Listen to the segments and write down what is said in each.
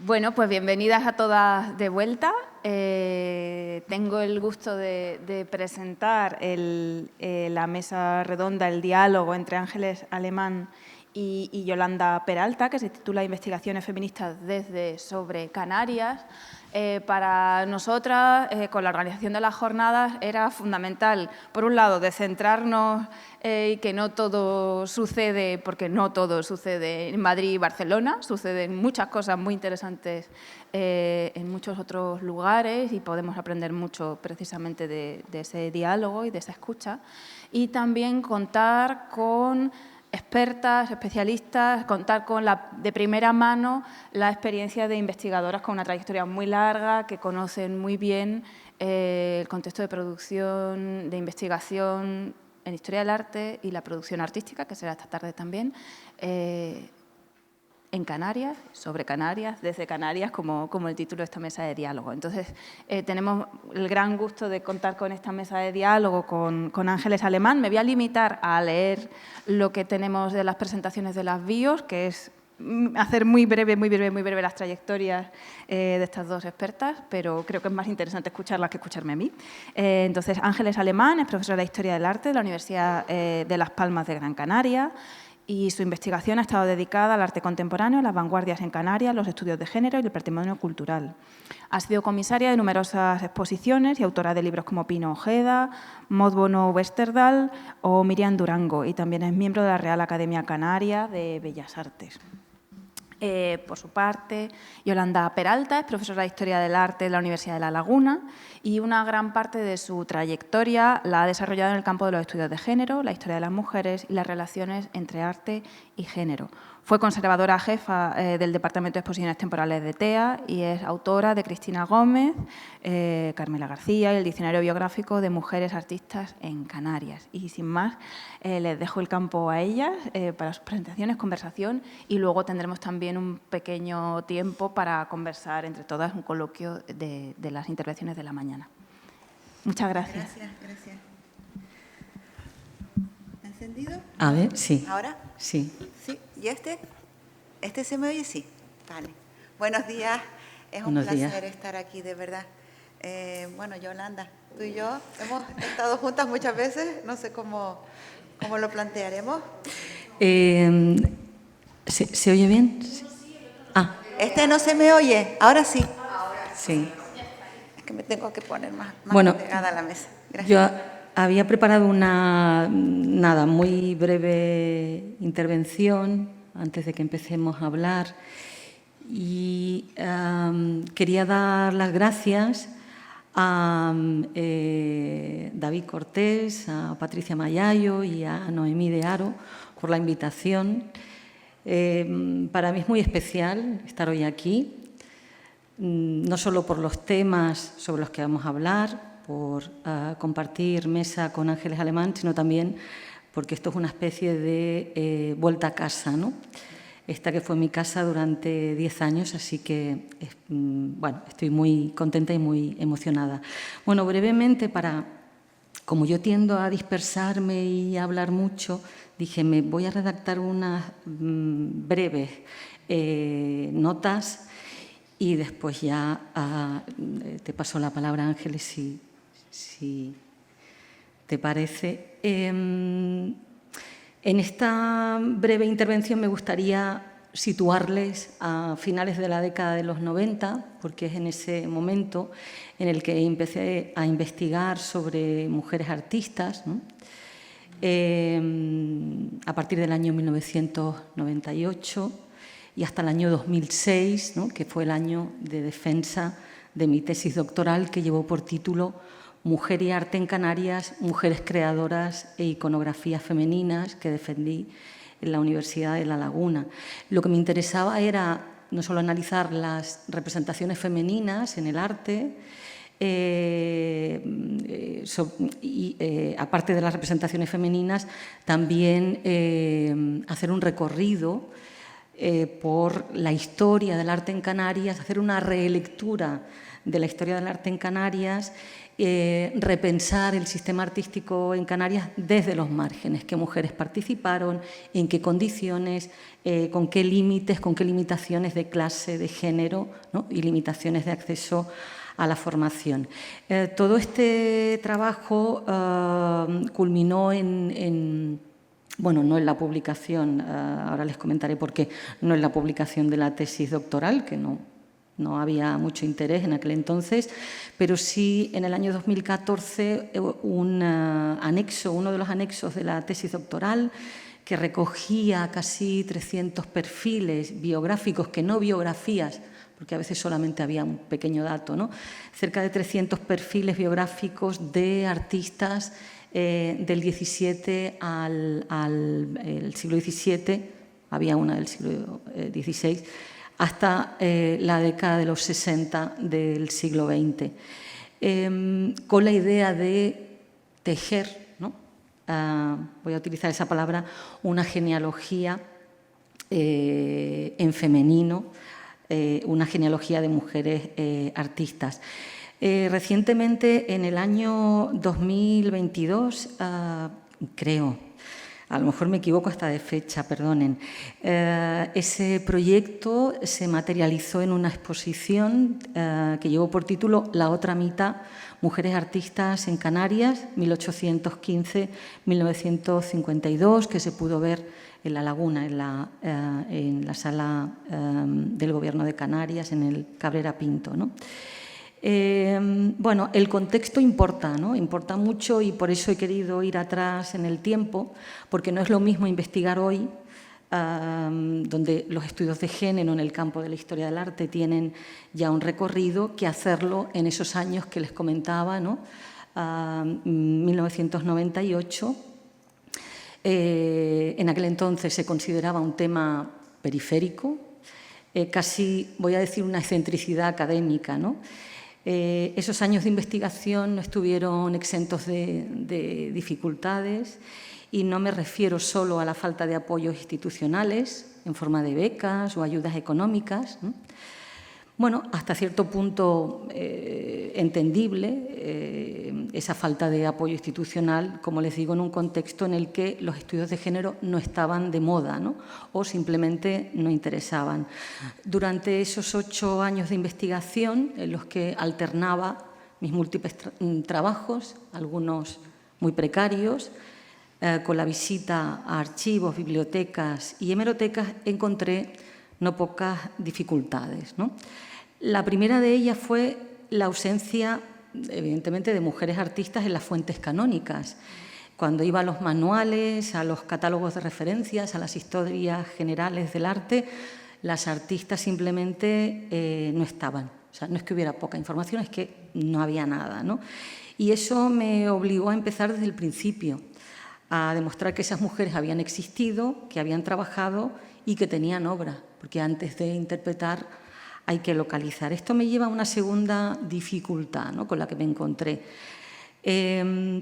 Bueno, pues bienvenidas a todas de vuelta. Tengo el gusto de presentar la mesa redonda, el diálogo entre Ángeles Alemán y Yolanda Peralta, que se titula Investigaciones feministas sobre Canarias. Para nosotras, con la organización de las jornadas, era fundamental, por un lado, descentrarnos y que no todo sucede, porque no todo sucede en Madrid y Barcelona, suceden muchas cosas muy interesantes en muchos otros lugares y podemos aprender mucho precisamente de ese diálogo y de esa escucha. Y también contar con expertas, especialistas, contar con de primera mano la experiencia de investigadoras con una trayectoria muy larga, que conocen muy bien el contexto de producción, de investigación en historia del arte y la producción artística, que será esta tarde también, en Canarias, sobre Canarias, desde Canarias, como el título de esta mesa de diálogo. Entonces, tenemos el gran gusto de contar con esta mesa de diálogo con Ángeles Alemán. Me voy a limitar a leer lo que tenemos de las presentaciones de las bios, que es hacer muy breve las trayectorias de estas dos expertas, pero creo que es más interesante escucharlas que escucharme a mí. Entonces, Ángeles Alemán es profesora de Historia del Arte de la Universidad de Las Palmas de Gran Canaria, y su investigación ha estado dedicada al arte contemporáneo, las vanguardias en Canarias, los estudios de género y el patrimonio cultural. Ha sido comisaria de numerosas exposiciones y autora de libros como Pino Ojeda, Maud Bono Westerdal o Miriam Durango, y también es miembro de la Real Academia Canaria de Bellas Artes. Por su parte, Yolanda Peralta es profesora de Historia del Arte de la Universidad de La Laguna y una gran parte de su trayectoria la ha desarrollado en el campo de los estudios de género, la historia de las mujeres y las relaciones entre arte y género. Fue conservadora jefa del Departamento de Exposiciones Temporales de TEA y es autora de Cristina Gómez, Carmela García y el Diccionario Biográfico de Mujeres Artistas en Canarias. Y sin más, les dejo el campo a ellas para sus presentaciones, conversación, y luego tendremos también un pequeño tiempo para conversar entre todas, un coloquio de las intervenciones de la mañana. Muchas gracias. Gracias. ¿Ha encendido? A ver, sí. ¿Ahora? Sí. Sí. ¿Y este? ¿Este se me oye? Sí. Vale. Buenos días. Es un Buenos días. placer estar aquí, de verdad. Bueno, Yolanda, tú y yo hemos estado juntas muchas veces. No sé cómo lo plantearemos. ¿Se oye bien? Ah. Este no se me oye. Ahora sí. Sí. Es que me tengo que poner más Bueno, pegada a la mesa. Gracias. Yo había preparado una muy breve intervención antes de que empecemos a hablar y quería dar las gracias a David Cortés, a Patricia Mayayo y a Noemí de Haro por la invitación. Para mí es muy especial estar hoy aquí, no solo por los temas sobre los que vamos a hablar, por compartir mesa con Ángeles Alemán, sino también porque esto es una especie de vuelta a casa, ¿no? Esta que fue mi casa durante 10 años, así que bueno, estoy muy contenta y muy emocionada. Bueno, brevemente, como yo tiendo a dispersarme y a hablar mucho, dije, me voy a redactar unas breves notas y después ya te paso la palabra, Ángeles, si te parece. En esta breve intervención me gustaría situarles a finales de la década de los 90, porque es en ese momento en el que empecé a investigar sobre mujeres artistas, ¿no? A partir del año 1998 y hasta el año 2006, ¿no? Que fue el año de defensa de mi tesis doctoral, que llevó por título Mujer y arte en Canarias, mujeres creadoras e iconografías femeninas, que defendí en la Universidad de La Laguna. Lo que me interesaba era no solo analizar las representaciones femeninas en el arte, aparte de las representaciones femeninas, también hacer un recorrido por la historia del arte en Canarias, hacer una relectura de la historia del arte en Canarias, repensar el sistema artístico en Canarias desde los márgenes, qué mujeres participaron, en qué condiciones, con qué límites, con qué limitaciones de clase, de género, ¿no? Y limitaciones de acceso a la formación. Todo este trabajo culminó bueno, no en la publicación, ahora les comentaré por qué, no en la publicación de la tesis doctoral, que no había mucho interés en aquel entonces, pero sí en el año 2014 uno de los anexos de la tesis doctoral, que recogía casi 300 perfiles biográficos, que no biografías, porque a veces solamente había un pequeño dato, ¿no? Cerca de 300 perfiles biográficos de artistas del XVII al siglo XVII, había una del siglo XVI, hasta la década de los 60 del siglo XX, con la idea de tejer, ¿no? Voy a utilizar esa palabra, una genealogía en femenino, una genealogía de mujeres artistas. Recientemente, en el año 2022, creo, a lo mejor me equivoco hasta de fecha, perdonen, ese proyecto se materializó en una exposición que llevó por título La otra mitad, Mujeres artistas en Canarias, 1815-1952, que se pudo ver en La Laguna, en la sala del Gobierno de Canarias, en el Cabrera Pinto, ¿no? Bueno, el contexto importa, ¿no? Importa mucho, y por eso he querido ir atrás en el tiempo, porque no es lo mismo investigar hoy, donde los estudios de género en el campo de la historia del arte tienen ya un recorrido, que hacerlo en esos años que les comentaba, ¿no? 1998. En aquel entonces se consideraba un tema periférico, casi, voy a decir, una excentricidad académica, ¿no? Esos años de investigación no estuvieron exentos de dificultades, y no me refiero solo a la falta de apoyos institucionales en forma de becas o ayudas económicas, ¿no? Bueno, hasta cierto punto entendible esa falta de apoyo institucional, como les digo, en un contexto en el que los estudios de género no estaban de moda, ¿no? O simplemente no interesaban. Durante esos 8 años de investigación, en los que alternaba mis múltiples trabajos, algunos muy precarios, con la visita a archivos, bibliotecas y hemerotecas, encontré no pocas dificultades, ¿no? La primera de ellas fue la ausencia, evidentemente, de mujeres artistas en las fuentes canónicas. Cuando iba a los manuales, a los catálogos de referencias, a las historias generales del arte, las artistas simplemente no estaban. O sea, no es que hubiera poca información, es que no había nada, ¿no? Y eso me obligó a empezar desde el principio, a demostrar que esas mujeres habían existido, que habían trabajado y que tenían obra, porque antes de interpretar hay que localizar. Esto me lleva a una segunda dificultad, ¿no?, con la que me encontré. En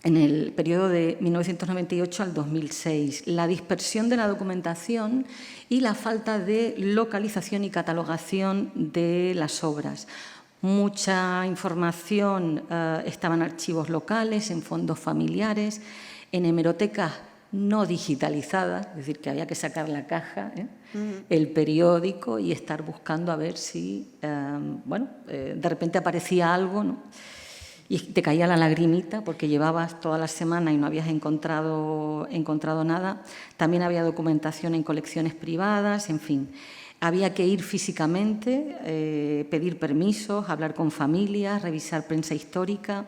el periodo de 1998 al 2006, la dispersión de la documentación y la falta de localización y catalogación de las obras. Mucha información estaba en archivos locales, en fondos familiares, en hemerotecas no digitalizadas, es decir, que había que sacar la caja, el periódico, y estar buscando a ver si, de repente aparecía algo, ¿no?, y te caía la lagrimita porque llevabas toda la semana y no habías encontrado nada. También había documentación en colecciones privadas, en fin. Había que ir físicamente, pedir permisos, hablar con familias, revisar prensa histórica.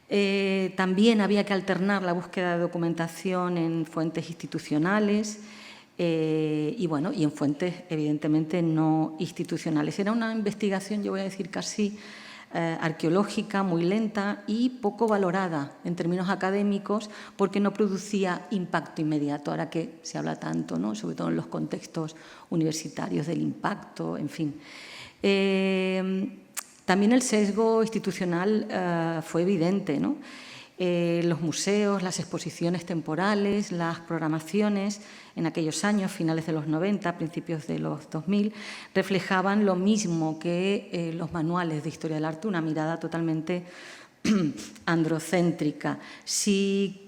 También había que alternar la búsqueda de documentación en fuentes institucionales y en fuentes evidentemente no institucionales. Era una investigación, yo voy a decir, casi arqueológica, muy lenta y poco valorada en términos académicos, porque no producía impacto inmediato, ahora que se habla tanto, ¿no?, sobre todo en los contextos universitarios, del impacto, en fin. También el sesgo institucional fue evidente, ¿no? Los museos, las exposiciones temporales, las programaciones en aquellos años, finales de los 90, principios de los 2000, reflejaban lo mismo que los manuales de historia del arte, una mirada totalmente androcéntrica. Si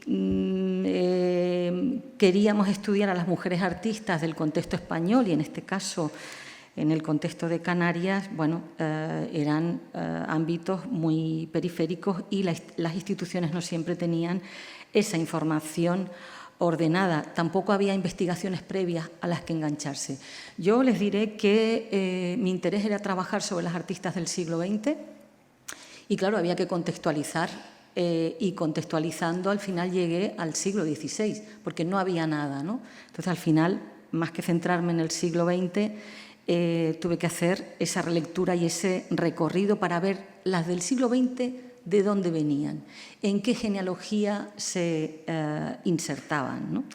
queríamos estudiar a las mujeres artistas del contexto español y en este caso en el contexto de Canarias, bueno, eran ámbitos muy periféricos y las instituciones no siempre tenían esa información ordenada. Tampoco había investigaciones previas a las que engancharse. Yo les diré que mi interés era trabajar sobre las artistas del siglo XX y, claro, había que contextualizar y contextualizando al final llegué al siglo XVI, porque no había nada, ¿no? Entonces, al final, más que centrarme en el siglo XX, tuve que hacer esa relectura y ese recorrido para ver las del siglo XX de dónde venían, en qué genealogía se insertaban, ¿no?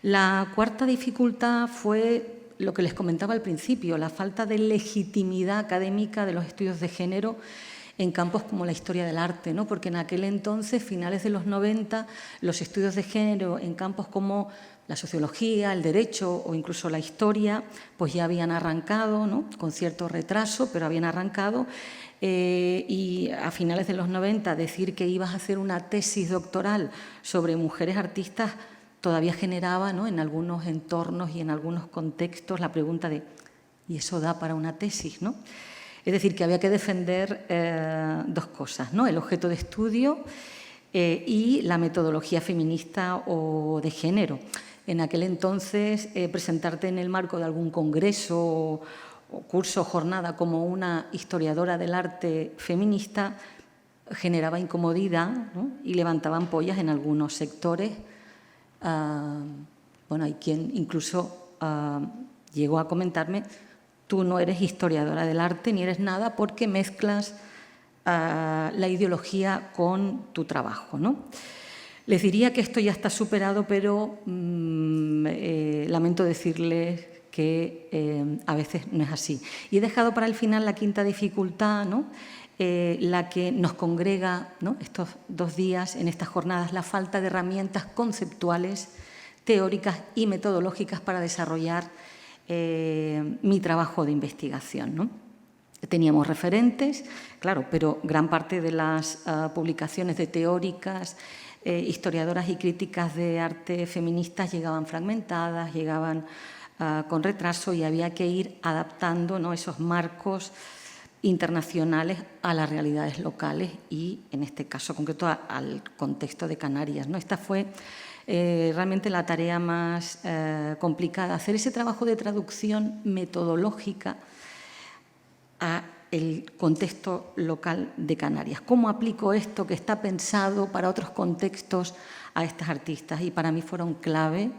La cuarta dificultad fue lo que les comentaba al principio, la falta de legitimidad académica de los estudios de género en campos como la historia del arte, ¿no? Porque en aquel entonces, finales de los 90, los estudios de género en campos como la sociología, el derecho o incluso la historia, pues ya habían arrancado, ¿no? Con cierto retraso, pero habían arrancado. Y a finales de los 90 decir que ibas a hacer una tesis doctoral sobre mujeres artistas todavía generaba, ¿no?, en algunos entornos y en algunos contextos la pregunta de ¿y eso da para una tesis?, ¿no? Es decir, que había que defender dos cosas, ¿no?, el objeto de estudio y la metodología feminista o de género. En aquel entonces, presentarte en el marco de algún congreso o curso o jornada como una historiadora del arte feminista generaba incomodidad, ¿no?, y levantaba ampollas en algunos sectores. Bueno, hay quien incluso llegó a comentarme: tú no eres historiadora del arte ni eres nada porque mezclas la ideología con tu trabajo, ¿no? Les diría que esto ya está superado, pero lamento decirles que a veces no es así. Y he dejado para el final la quinta dificultad, ¿no?, la que nos congrega, ¿no?, estos 2 días en estas jornadas, la falta de herramientas conceptuales, teóricas y metodológicas para desarrollar mi trabajo de investigación, ¿no? Teníamos referentes, claro, pero gran parte de las publicaciones de teóricas, historiadoras y críticas de arte feministas llegaban fragmentadas, llegaban con retraso y había que ir adaptando, ¿no?, esos marcos internacionales a las realidades locales y, en este caso concreto, al contexto de Canarias, ¿no? Esta fue realmente la tarea más complicada, hacer ese trabajo de traducción metodológica a el contexto local de Canarias. ¿Cómo aplico esto que está pensado para otros contextos a estas artistas? Y para mí fueron clave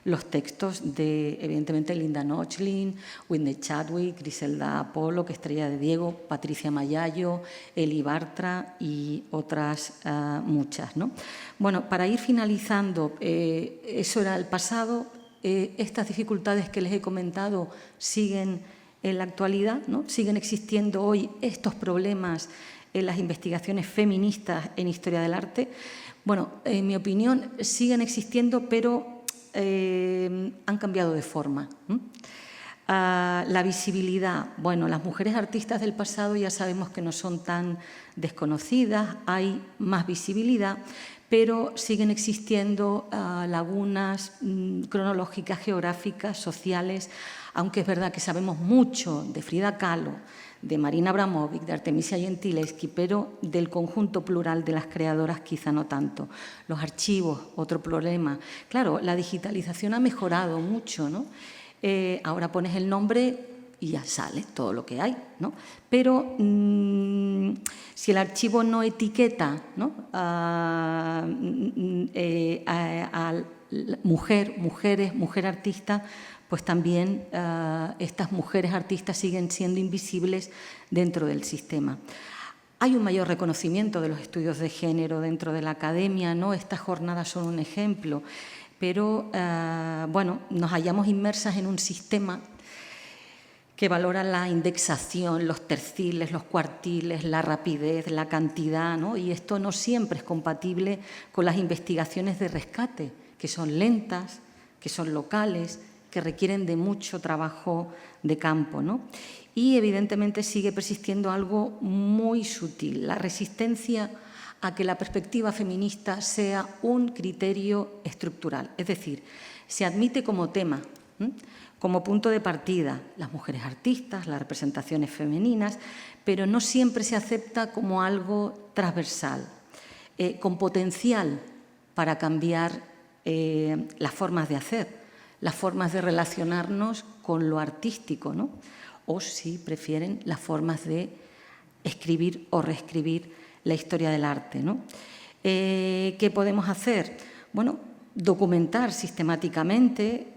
los textos de, evidentemente, Linda Nochlin, Whitney Chadwick, Griselda Pollock, Estrella de Diego, Patricia Mayayo, Eli Bartra y otras muchas, ¿no? Bueno, para ir finalizando, eso era el pasado. Estas dificultades que les he comentado siguen en la actualidad, ¿no? Siguen existiendo hoy estos problemas en las investigaciones feministas en historia del arte. Bueno, en mi opinión, siguen existiendo, pero han cambiado de forma. La visibilidad, bueno, las mujeres artistas del pasado ya sabemos que no son tan desconocidas, hay más visibilidad, pero siguen existiendo lagunas cronológicas, geográficas, sociales, aunque es verdad que sabemos mucho de Frida Kahlo, de Marina Abramovic, de Artemisia Gentileschi, pero del conjunto plural de las creadoras quizá no tanto. Los archivos, otro problema. Claro, la digitalización ha mejorado mucho, ¿no? Ahora pones el nombre y ya sale todo lo que hay, ¿no? Pero si el archivo no etiqueta, ¿no?, a mujer artista, pues también estas mujeres artistas siguen siendo invisibles dentro del sistema. Hay un mayor reconocimiento de los estudios de género dentro de la academia, ¿no? Estas jornadas son un ejemplo, pero bueno, nos hallamos inmersas en un sistema que valora la indexación, los terciles, los cuartiles, la rapidez, la cantidad, ¿no? Y esto no siempre es compatible con las investigaciones de rescate, que son lentas, que son locales, que requieren de mucho trabajo de campo, ¿no? Y evidentemente sigue persistiendo algo muy sutil, la resistencia a que la perspectiva feminista sea un criterio estructural. Es decir, se admite como tema, como punto de partida, las mujeres artistas, las representaciones femeninas, pero no siempre se acepta como algo transversal, con potencial para cambiar las formas de hacer, las formas de relacionarnos con lo artístico, ¿no? O, si prefieren, las formas de escribir o reescribir la historia del arte, ¿no? ¿Qué podemos hacer? Bueno, documentar sistemáticamente,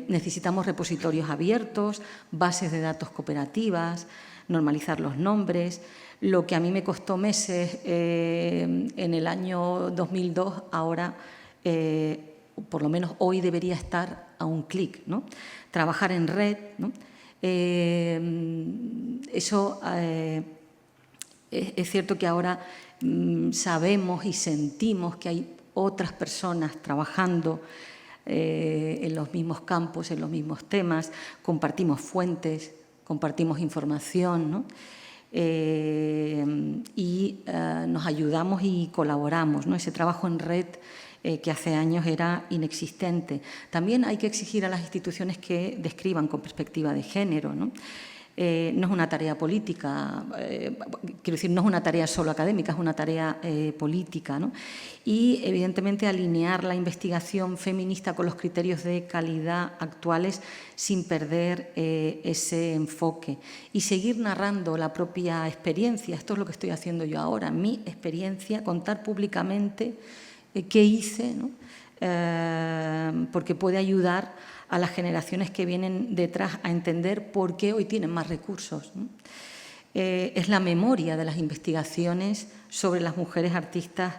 necesitamos repositorios abiertos, bases de datos cooperativas, normalizar los nombres. Lo que a mí me costó meses en el año 2002, ahora, por lo menos hoy, debería estar a un clic, ¿no? Trabajar en red, ¿no? Eso es cierto que ahora sabemos y sentimos que hay otras personas trabajando en los mismos campos, en los mismos temas, compartimos fuentes, compartimos información, ¿no? Y nos ayudamos y colaboramos, ¿no? Ese trabajo en red que hace años era inexistente. También hay que exigir a las instituciones que describan con perspectiva de género, ¿no? No es una tarea política, quiero decir, no es una tarea solo académica, es una tarea política, ¿no? Y, evidentemente, alinear la investigación feminista con los criterios de calidad actuales sin perder ese enfoque y seguir narrando la propia experiencia. Esto es lo que estoy haciendo yo ahora, mi experiencia, contar públicamente qué hice, ¿no? Porque puede ayudar a las generaciones que vienen detrás a entender por qué hoy tienen más recursos, ¿no? Es la memoria de las investigaciones sobre las mujeres artistas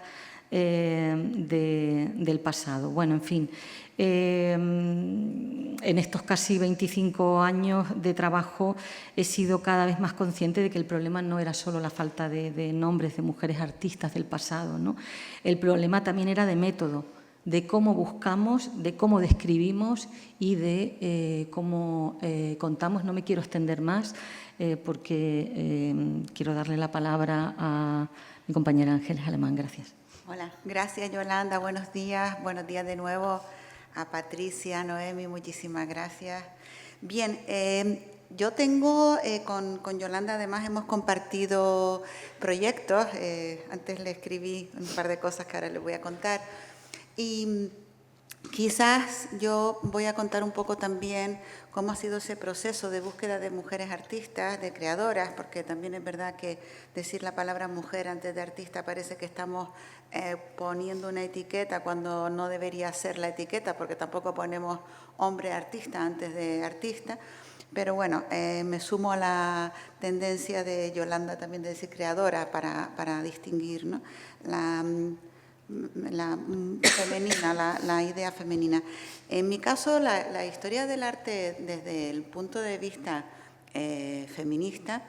del pasado. Bueno, en fin, en estos casi 25 años de trabajo he sido cada vez más consciente de que el problema no era solo la falta de nombres de mujeres artistas del pasado, ¿no? El problema también era de método, de cómo buscamos, de cómo describimos y de cómo contamos. No me quiero extender más porque quiero darle la palabra a mi compañera Ángeles Alemán. Gracias. Hola, gracias Yolanda, buenos días de nuevo a Patricia, Noemi, muchísimas gracias. Bien, yo tengo con Yolanda, además hemos compartido proyectos, antes le escribí un par de cosas que ahora les voy a contar. Y quizás yo voy a contar un poco también cómo ha sido ese proceso de búsqueda de mujeres artistas, de creadoras, porque también es verdad que decir la palabra mujer antes de artista parece que estamos poniendo una etiqueta cuando no debería ser la etiqueta, porque tampoco ponemos hombre artista antes de artista. Pero bueno, me sumo a la tendencia de Yolanda también de decir creadora para distinguir, ¿no? La femenina, la idea femenina. En mi caso, la historia del arte desde el punto de vista feminista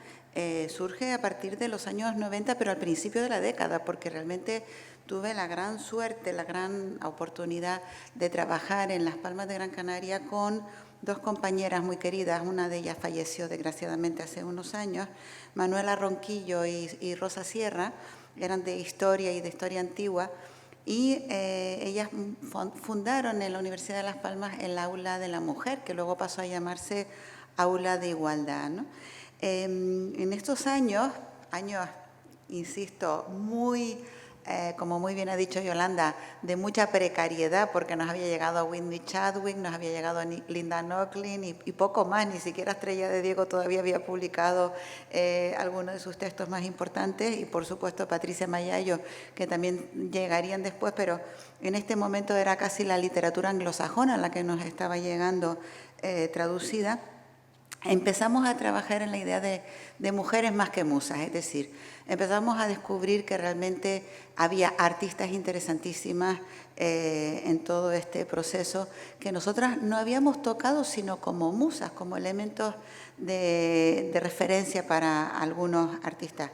surge a partir de los años 90, pero al principio de la década, porque realmente tuve la gran suerte, la gran oportunidad de trabajar en Las Palmas de Gran Canaria con dos compañeras muy queridas. Una de ellas falleció desgraciadamente hace unos años, Manuela Ronquillo y Rosa Sierra. Eran de historia y de historia antigua, y ellas fundaron en la Universidad de Las Palmas el Aula de la Mujer, que luego pasó a llamarse Aula de Igualdad, ¿no? En estos años, insisto, como muy bien ha dicho Yolanda, de mucha precariedad, porque nos había llegado a Whitney Chadwick, nos había llegado a Linda Nochlin y poco más, ni siquiera Estrella de Diego todavía había publicado algunos de sus textos más importantes, y por supuesto Patricia Mayallo, que también llegarían después, pero en este momento era casi la literatura anglosajona la que nos estaba llegando traducida. empezamos a trabajar en la idea de mujeres más que musas, es decir, empezamos a descubrir que realmente había artistas interesantísimas en todo este proceso que nosotras no habíamos tocado sino como musas, como elementos de referencia para algunos artistas.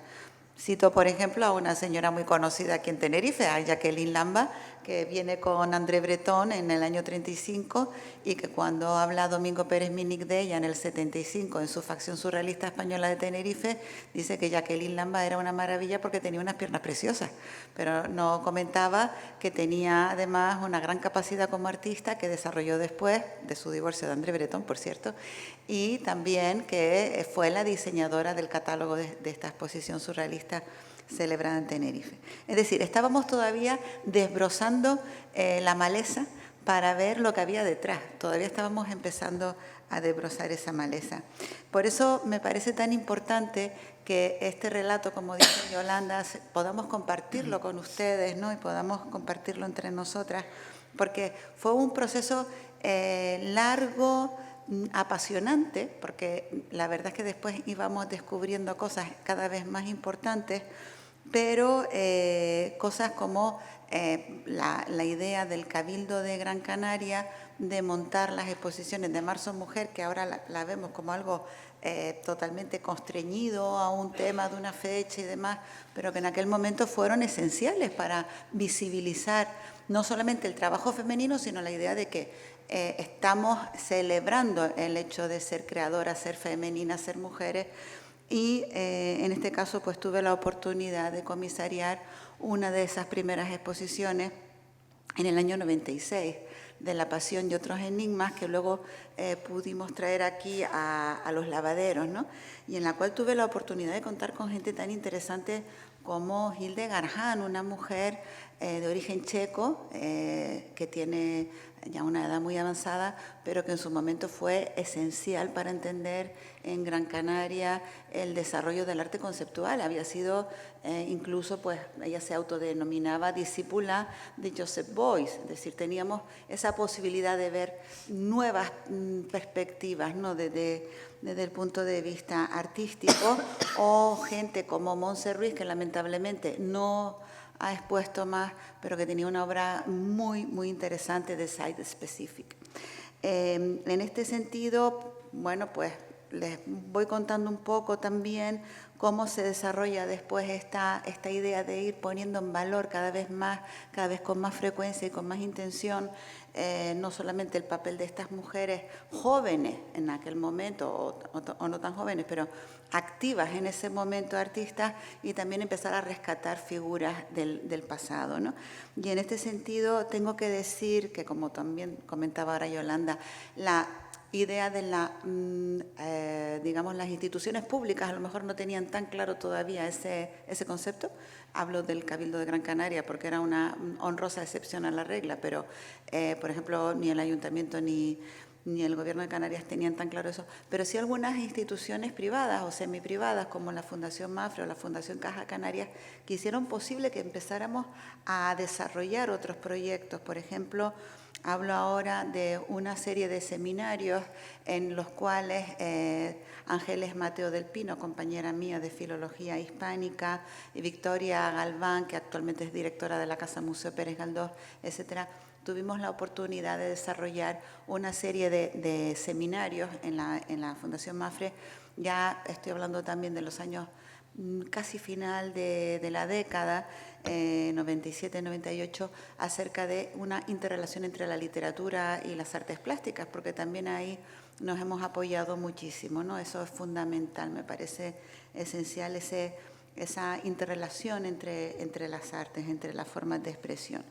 Cito, por ejemplo, a una señora muy conocida aquí en Tenerife, a Jacqueline Lamba, que viene con André Breton en el año 35 y que cuando habla Domingo Pérez Minic de ella en el 75 en su facción surrealista española de Tenerife, dice que Jacqueline Lamba era una maravilla porque tenía unas piernas preciosas, pero no comentaba que tenía además una gran capacidad como artista que desarrolló después de su divorcio de André Breton, por cierto, y también que fue la diseñadora del catálogo de esta exposición surrealista celebrada en Tenerife. Es decir, estábamos todavía desbrozando la maleza para ver lo que había detrás. Todavía estábamos empezando a desbrozar esa maleza. Por eso me parece tan importante que este relato, como dice Yolanda, podamos compartirlo con ustedes, ¿no? Y podamos compartirlo entre nosotras, porque fue un proceso largo, apasionante, porque la verdad es que después íbamos descubriendo cosas cada vez más importantes, pero cosas como la idea del Cabildo de Gran Canaria de montar las exposiciones de Marzo Mujer, que ahora la vemos como algo totalmente constreñido a un tema de una fecha y demás, pero que en aquel momento fueron esenciales para visibilizar no solamente el trabajo femenino, sino la idea de que estamos celebrando el hecho de ser creadoras, ser femeninas, ser mujeres. Y en este caso pues tuve la oportunidad de comisariar una de esas primeras exposiciones en el año 96 de La Pasión y otros enigmas que luego pudimos traer aquí a los lavaderos, ¿no? Y en la cual tuve la oportunidad de contar con gente tan interesante como Hildegard Hahn, una mujer de origen checo que tiene ya una edad muy avanzada, pero que en su momento fue esencial para entender en Gran Canaria el desarrollo del arte conceptual. Había sido incluso, pues ella se autodenominaba discípula de Joseph Beuys, es decir, teníamos esa posibilidad de ver nuevas perspectivas, ¿no? Desde el punto de vista artístico, o gente como Montse Ruiz, que lamentablemente no ha expuesto más, pero que tenía una obra muy, muy interesante de site specific. En este sentido, bueno, pues les voy contando un poco también cómo se desarrolla después esta idea de ir poniendo en valor cada vez con más frecuencia y con más intención, no solamente el papel de estas mujeres jóvenes en aquel momento, o no tan jóvenes, pero activas en ese momento artistas, y también empezar a rescatar figuras del pasado, ¿no? Y en este sentido tengo que decir que, como también comentaba ahora Yolanda, la idea de digamos, las instituciones públicas a lo mejor no tenían tan claro todavía ese concepto. Hablo del Cabildo de Gran Canaria porque era una honrosa excepción a la regla, pero, por ejemplo, ni el Ayuntamiento ni el Gobierno de Canarias tenían tan claro eso, pero sí algunas instituciones privadas o semiprivadas como la Fundación Mafre o la Fundación Caja Canarias, que hicieron posible que empezáramos a desarrollar otros proyectos. Por ejemplo, hablo ahora de una serie de seminarios en los cuales Ángeles Mateo del Pino, compañera mía de Filología Hispánica, y Victoria Galván, que actualmente es directora de la Casa Museo Pérez Galdós, etcétera, tuvimos la oportunidad de desarrollar una serie de seminarios en la Fundación Mafre. Ya estoy hablando también de los años casi final de la década, 97-98, acerca de una interrelación entre la literatura y las artes plásticas, porque también ahí nos hemos apoyado muchísimo, ¿no? Eso es fundamental, me parece esencial esa interrelación entre las artes, entre las formas de expresión.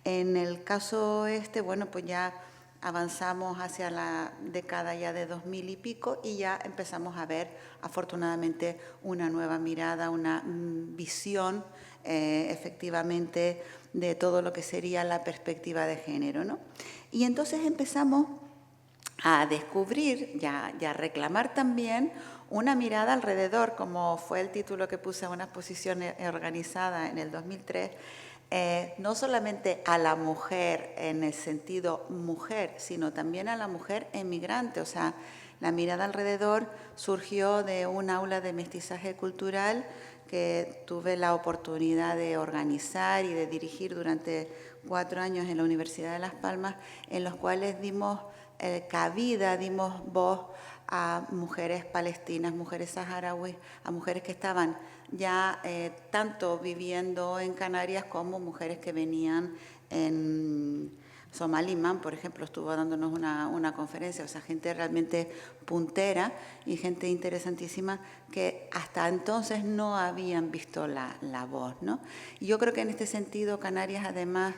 En el caso bueno, pues ya avanzamos hacia la década ya de 2000 y pico y ya empezamos a ver, afortunadamente, una nueva mirada, una visión, efectivamente, de todo lo que sería la perspectiva de género, ¿no? Y entonces empezamos a descubrir, ya a reclamar también una mirada alrededor, como fue el título que puse a una exposición organizada en el 2003, no solamente a la mujer en el sentido mujer, sino también a la mujer emigrante. O sea, la mirada alrededor surgió de un aula de mestizaje cultural que tuve la oportunidad de organizar y de dirigir durante 4 años en la Universidad de Las Palmas, en los cuales dimos cabida, dimos voz a mujeres palestinas, mujeres saharauis, a mujeres que estaban ya tanto viviendo en Canarias como mujeres que venían en Somalimán, por ejemplo, estuvo dándonos una conferencia, o sea, gente realmente puntera y gente interesantísima que hasta entonces no habían visto la voz, ¿no? Y yo creo que en este sentido Canarias además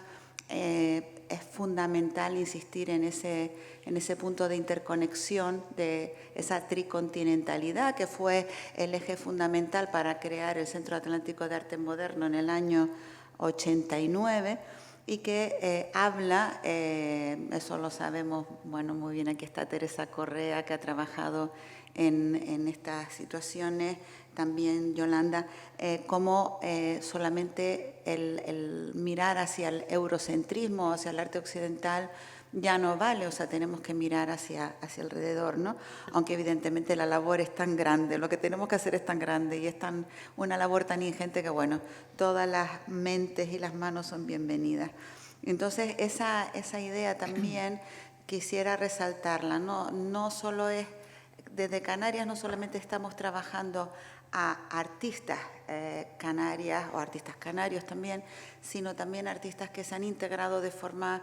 es fundamental insistir en ese punto de interconexión, de esa tricontinentalidad que fue el eje fundamental para crear el Centro Atlántico de Arte Moderno en el año 89 y que habla, eso lo sabemos, bueno, muy bien, aquí está Teresa Correa, que ha trabajado en estas situaciones, también Yolanda, cómo solamente el mirar hacia el eurocentrismo, hacia el arte occidental, ya no vale, o sea, tenemos que mirar hacia alrededor, ¿no? Aunque evidentemente la labor es tan grande, lo que tenemos que hacer es tan grande y es una labor tan ingente que, bueno, todas las mentes y las manos son bienvenidas. Entonces, esa idea también quisiera resaltarla, no solo es, desde Canarias no solamente estamos trabajando a artistas canarias o artistas canarios también, sino también artistas que se han integrado de forma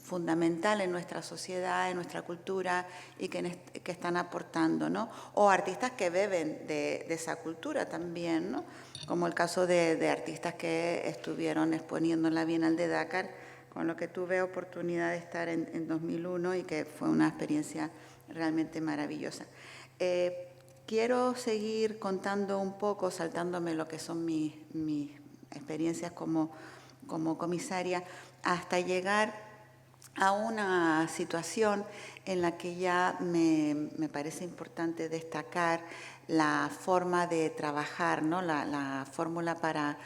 fundamental en nuestra sociedad, en nuestra cultura y que están aportando, ¿no? O artistas que beben de esa cultura también, ¿no? Como el caso de artistas que estuvieron exponiendo en la Bienal de Dakar, con lo que tuve oportunidad de estar en 2001 y que fue una experiencia realmente maravillosa. Quiero seguir contando un poco, saltándome lo que son mis experiencias como comisaria, hasta llegar a una situación en la que ya me parece importante destacar la forma de trabajar, ¿no? La fórmula para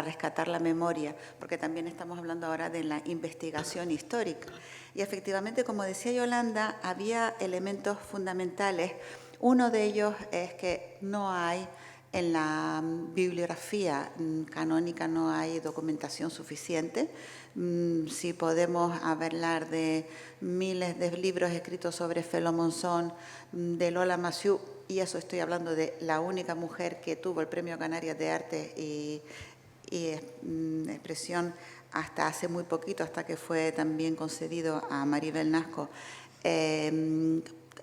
rescatar la memoria, porque también estamos hablando ahora de la investigación histórica. Y efectivamente, como decía Yolanda, había elementos fundamentales. Uno de ellos es que no hay, en la bibliografía canónica no hay documentación suficiente. Si podemos hablar de miles de libros escritos sobre Felo Monzón, de Lola Massieu, y eso estoy hablando de la única mujer que tuvo el Premio Canarias de Arte y Expresión hasta hace muy poquito, hasta que fue también concedido a Maribel Nasco.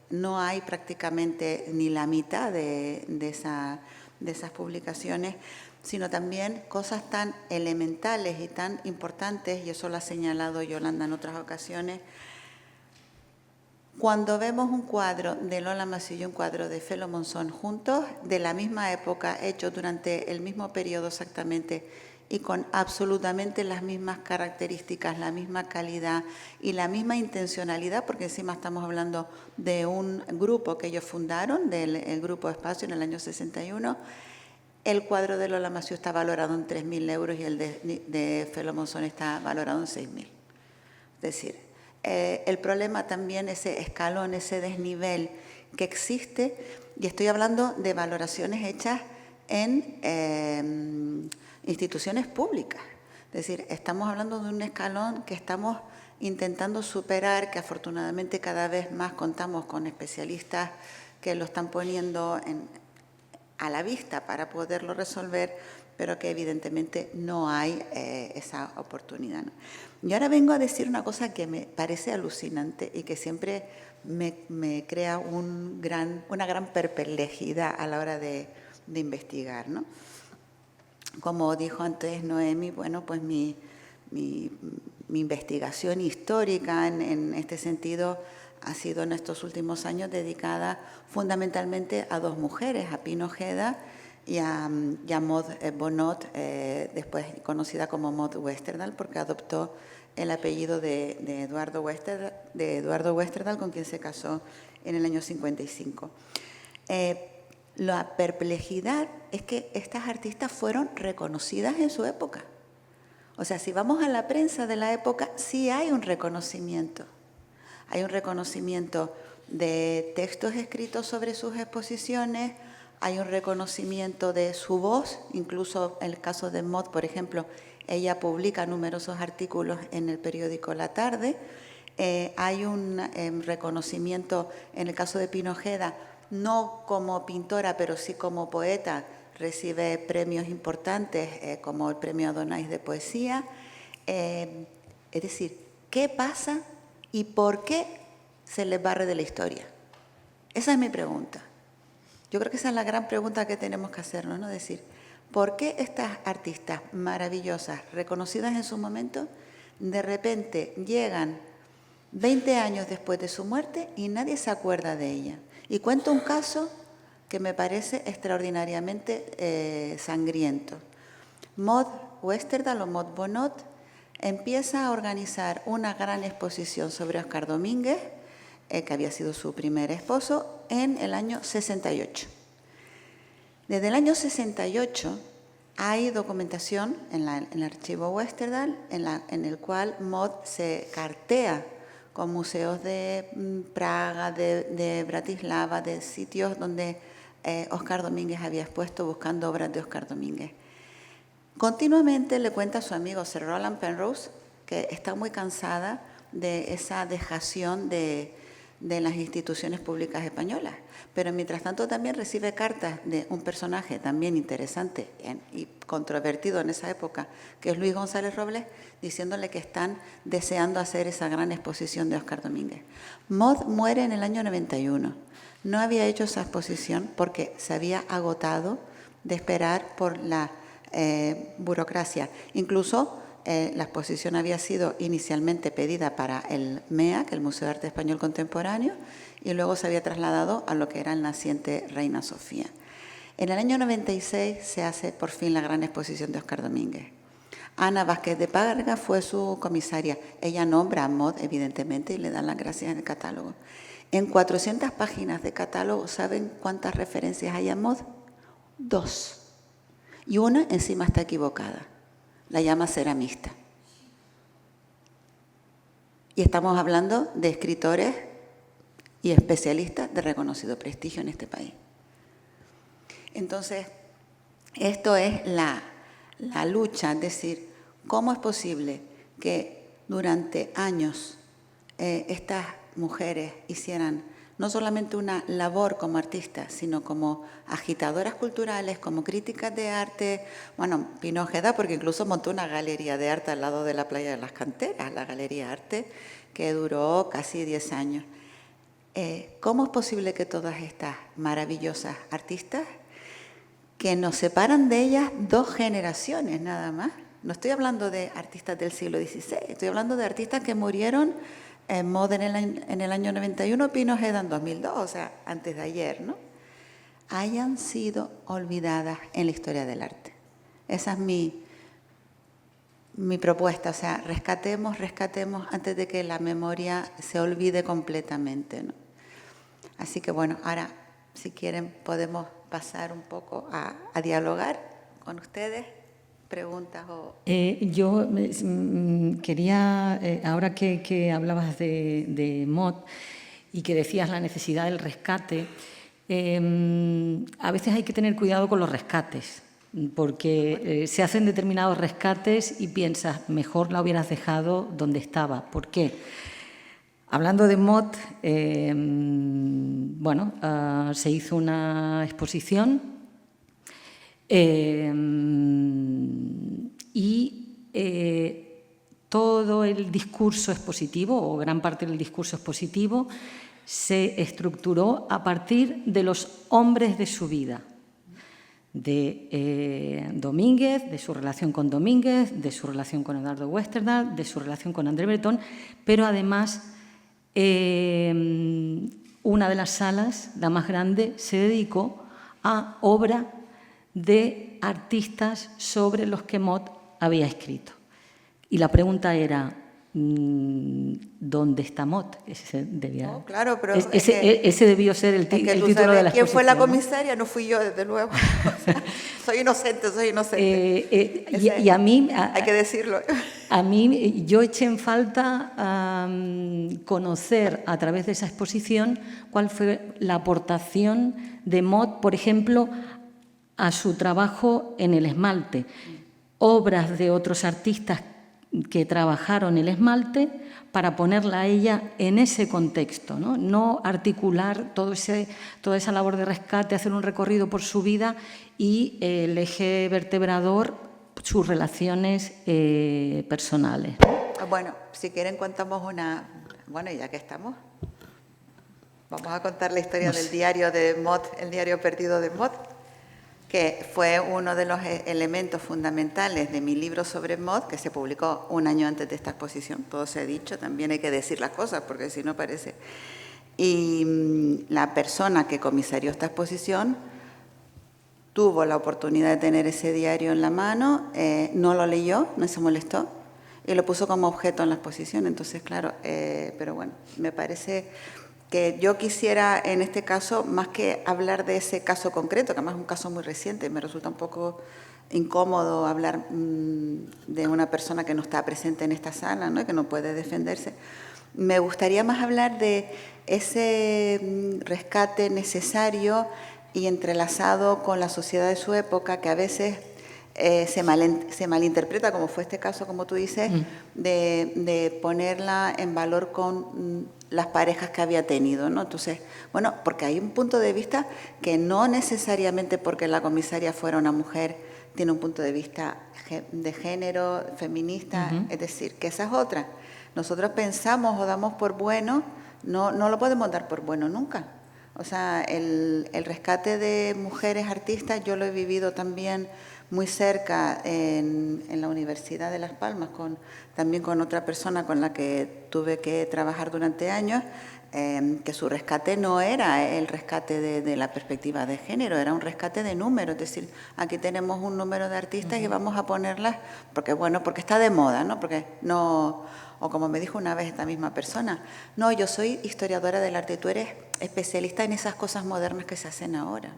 No hay prácticamente ni la mitad de esas publicaciones, sino también cosas tan elementales y tan importantes, y eso lo ha señalado Yolanda en otras ocasiones. Cuando vemos un cuadro de Lola Massieu y un cuadro de Felo Monzón juntos, de la misma época, hechos durante el mismo periodo exactamente, y con absolutamente las mismas características, la misma calidad y la misma intencionalidad, porque encima estamos hablando de un grupo que ellos fundaron, el Grupo Espacio, en el año 61. El cuadro de Lola Massieu está valorado en 3.000 euros y el de Felo Monzón está valorado en 6.000. Es decir, el problema también, ese escalón, ese desnivel que existe, y estoy hablando de valoraciones hechas en instituciones públicas. Es decir, estamos hablando de un escalón que estamos intentando superar, que afortunadamente cada vez más contamos con especialistas que lo están poniendo a la vista para poderlo resolver, pero que evidentemente no hay esa oportunidad, ¿no? Y ahora vengo a decir una cosa que me parece alucinante y que siempre me crea una gran perplejidad a la hora de investigar, ¿no? Como dijo antes Noemi, bueno, pues mi investigación histórica en este sentido ha sido en estos últimos años dedicada fundamentalmente a dos mujeres, a Pina Ojeda y a Maud Bonnot, después conocida como Maud Westerdal, porque adoptó el apellido de Eduardo Westerdal, con quien se casó en el año 55. La perplejidad es que estas artistas fueron reconocidas en su época. O sea, si vamos a la prensa de la época, sí hay un reconocimiento. Hay un reconocimiento de textos escritos sobre sus exposiciones, hay un reconocimiento de su voz, incluso en el caso de Maud, por ejemplo, ella publica numerosos artículos en el periódico La Tarde. Hay un reconocimiento en el caso de Pinojeda, no como pintora, pero sí como poeta, recibe premios importantes como el premio Adonais de poesía. Es decir, ¿qué pasa y por qué se les barre de la historia? Esa es mi pregunta. Yo creo que esa es la gran pregunta que tenemos que hacernos, ¿no? Es decir, ¿por qué estas artistas maravillosas, reconocidas en su momento, de repente llegan 20 años después de su muerte y nadie se acuerda de ella? Y cuento un caso que me parece extraordinariamente sangriento. Maud Westerdal o Maud Bonnot empieza a organizar una gran exposición sobre Óscar Domínguez, que había sido su primer esposo, en el año 68. Desde el año 68 hay documentación en el archivo Westerdal en el cual Maud se cartea con museos de Praga, de Bratislava, de sitios donde Óscar Domínguez había expuesto buscando obras de Óscar Domínguez. Continuamente le cuenta a su amigo Sir Roland Penrose que está muy cansada de esa dejación de las instituciones públicas españolas. Pero mientras tanto también recibe cartas de un personaje también interesante y controvertido en esa época, que es Luis González Robles, diciéndole que están deseando hacer esa gran exposición de Óscar Domínguez. Maud muere en el año 91. No había hecho esa exposición porque se había agotado de esperar por la burocracia. Incluso la exposición había sido inicialmente pedida para el MEAC, el Museo de Arte Español Contemporáneo, y luego se había trasladado a lo que era el naciente Reina Sofía. En el año 96 se hace por fin la gran exposición de Óscar Domínguez. Ana Vázquez de Parga fue su comisaria. Ella nombra a Maud, evidentemente, y le dan las gracias en el catálogo. En 400 páginas de catálogo, ¿saben cuántas referencias hay a Maud? 2. Y una encima está equivocada. La llama ceramista. Y estamos hablando de escritores y especialistas de reconocido prestigio en este país. Entonces, esto es la lucha, es decir, ¿cómo es posible que durante años estas mujeres hicieran no solamente una labor como artistas, sino como agitadoras culturales, como críticas de arte? Bueno, Pinojeda, porque incluso montó una galería de arte al lado de la playa de las Canteras, la Galería Arte, que duró casi 10 años. ¿Cómo es posible que todas estas maravillosas artistas, que nos separan de ellas 2 generaciones nada más? No estoy hablando de artistas del siglo XVI, estoy hablando de artistas que murieron Maud en el año 91, Pinojeda en 2002, o sea, antes de ayer, ¿no? Hayan sido olvidadas en la historia del arte. Esa es mi propuesta, o sea, rescatemos antes de que la memoria se olvide completamente, ¿no? Así que bueno, ahora, si quieren, podemos pasar un poco a dialogar con ustedes. ¿Preguntas o...? Yo quería, ahora que hablabas de Maud y que decías la necesidad del rescate, a veces hay que tener cuidado con los rescates, porque se hacen determinados rescates y piensas, mejor la hubieras dejado donde estaba. ¿Por qué? Hablando de Maud, se hizo una exposición todo el discurso expositivo, o gran parte del discurso expositivo, se estructuró a partir de los hombres de su vida, de Domínguez, de su relación con Domínguez, de su relación con Eduardo Westerdal, de su relación con André Breton, pero además una de las salas, la más grande, se dedicó a obra de artistas sobre los que Maud había escrito. Y la pregunta era, ¿dónde está Mot? Ese debía, no, claro, pero ese debió ser el título de la exposición. ¿Quién fue la comisaria? No fui yo, desde luego. O sea, soy inocente, soy inocente. Y a mí... hay que decirlo. A mí, yo eché en falta conocer a través de esa exposición cuál fue la aportación de Mot, por ejemplo, a su trabajo en el esmalte. Obras de otros artistas que trabajaron el esmalte para ponerla a ella en ese contexto, no articular toda esa labor de rescate, hacer un recorrido por su vida y el eje vertebrador, sus relaciones personales. Bueno, si quieren contamos bueno, ya que estamos, vamos a contar la historia del diario de Mot, el diario perdido de Mot, que fue uno de los elementos fundamentales de mi libro sobre Mot, que se publicó un año antes de esta exposición. Todo se ha dicho, también hay que decir las cosas, porque si no parece... Y la persona que comisarió esta exposición tuvo la oportunidad de tener ese diario en la mano, no lo leyó, no se molestó, y lo puso como objeto en la exposición. Entonces, claro, pero bueno, me parece... que yo quisiera, en este caso, más que hablar de ese caso concreto, que además es un caso muy reciente, me resulta un poco incómodo hablar de una persona que no está presente en esta sala, ¿no? Y que no puede defenderse. Me gustaría más hablar de ese rescate necesario y entrelazado con la sociedad de su época, que a veces se malinterpreta, como fue este caso, como tú dices, de ponerla en valor con las parejas que había tenido, ¿no? Entonces, bueno, porque hay un punto de vista que no necesariamente porque la comisaria fuera una mujer tiene un punto de vista de género, feminista, es decir, que esa es otra. Nosotros pensamos o damos por bueno, no lo podemos dar por bueno nunca. O sea, el rescate de mujeres artistas yo lo he vivido también muy cerca en la Universidad de Las Palmas, también con otra persona con la que tuve que trabajar durante años, que su rescate no era el rescate de la perspectiva de género, era un rescate de número, es decir, aquí tenemos un número de artistas y vamos a ponerlas, porque está de moda, ¿no? Porque no, o como me dijo una vez esta misma persona, no, yo soy historiadora del arte y tú eres especialista en esas cosas modernas que se hacen ahora.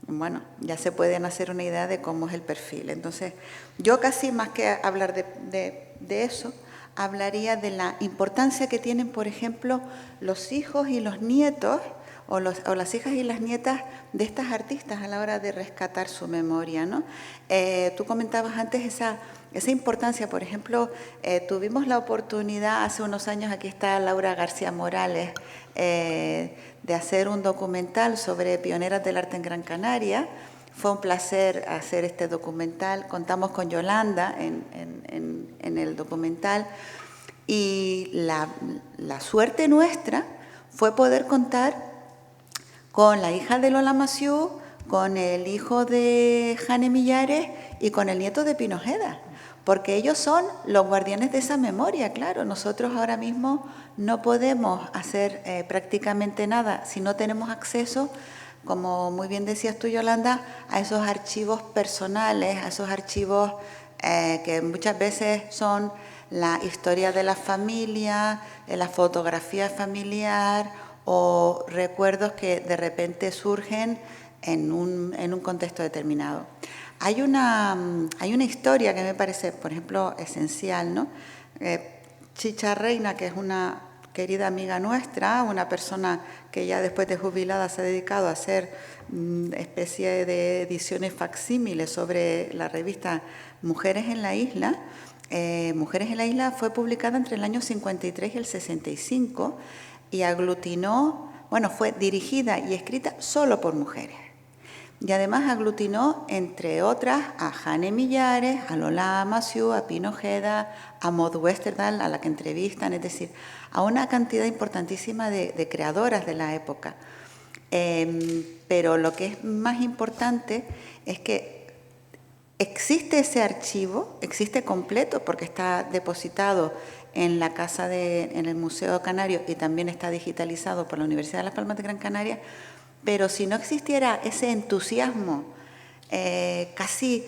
Bueno, ya se pueden hacer una idea de cómo es el perfil. Entonces, yo casi más que hablar de eso, hablaría de la importancia que tienen, por ejemplo, los hijos y los nietos, o las hijas y las nietas de estas artistas a la hora de rescatar su memoria, ¿no? Tú comentabas antes esa importancia, por ejemplo, tuvimos la oportunidad hace unos años, aquí está Laura García Morales, de hacer un documental sobre pioneras del arte en Gran Canaria. Fue un placer hacer este documental. Contamos con Yolanda en el documental. Y la suerte nuestra fue poder contar con la hija de Lola Massieu, con el hijo de Jane Millares y con el nieto de Pino Ojeda, porque ellos son los guardianes de esa memoria, claro. Nosotros ahora mismo no podemos hacer prácticamente nada si no tenemos acceso, como muy bien decías tú, Yolanda, a esos archivos personales, a esos archivos que muchas veces son la historia de la familia, la fotografía familiar o recuerdos que de repente surgen en un contexto determinado. Hay una historia que me parece, por ejemplo, esencial, ¿no? Chicha Reina, que es una querida amiga nuestra, una persona que ya después de jubilada se ha dedicado a hacer especie de ediciones facsímiles sobre la revista Mujeres en la Isla. Mujeres en la Isla fue publicada entre el año 53 y el 65 y aglutinó, fue dirigida y escrita solo por mujeres. Y además aglutinó, entre otras, a Jane Millares, a Lola Massieu, a Pino Ojeda, a Maud Westerdahl, a la que entrevistan, es decir, a una cantidad importantísima de creadoras de la época. Pero lo que es más importante es que existe ese archivo, existe completo porque está depositado en la casa en el Museo Canario y también está digitalizado por la Universidad de Las Palmas de Gran Canaria. Pero si no existiera ese entusiasmo casi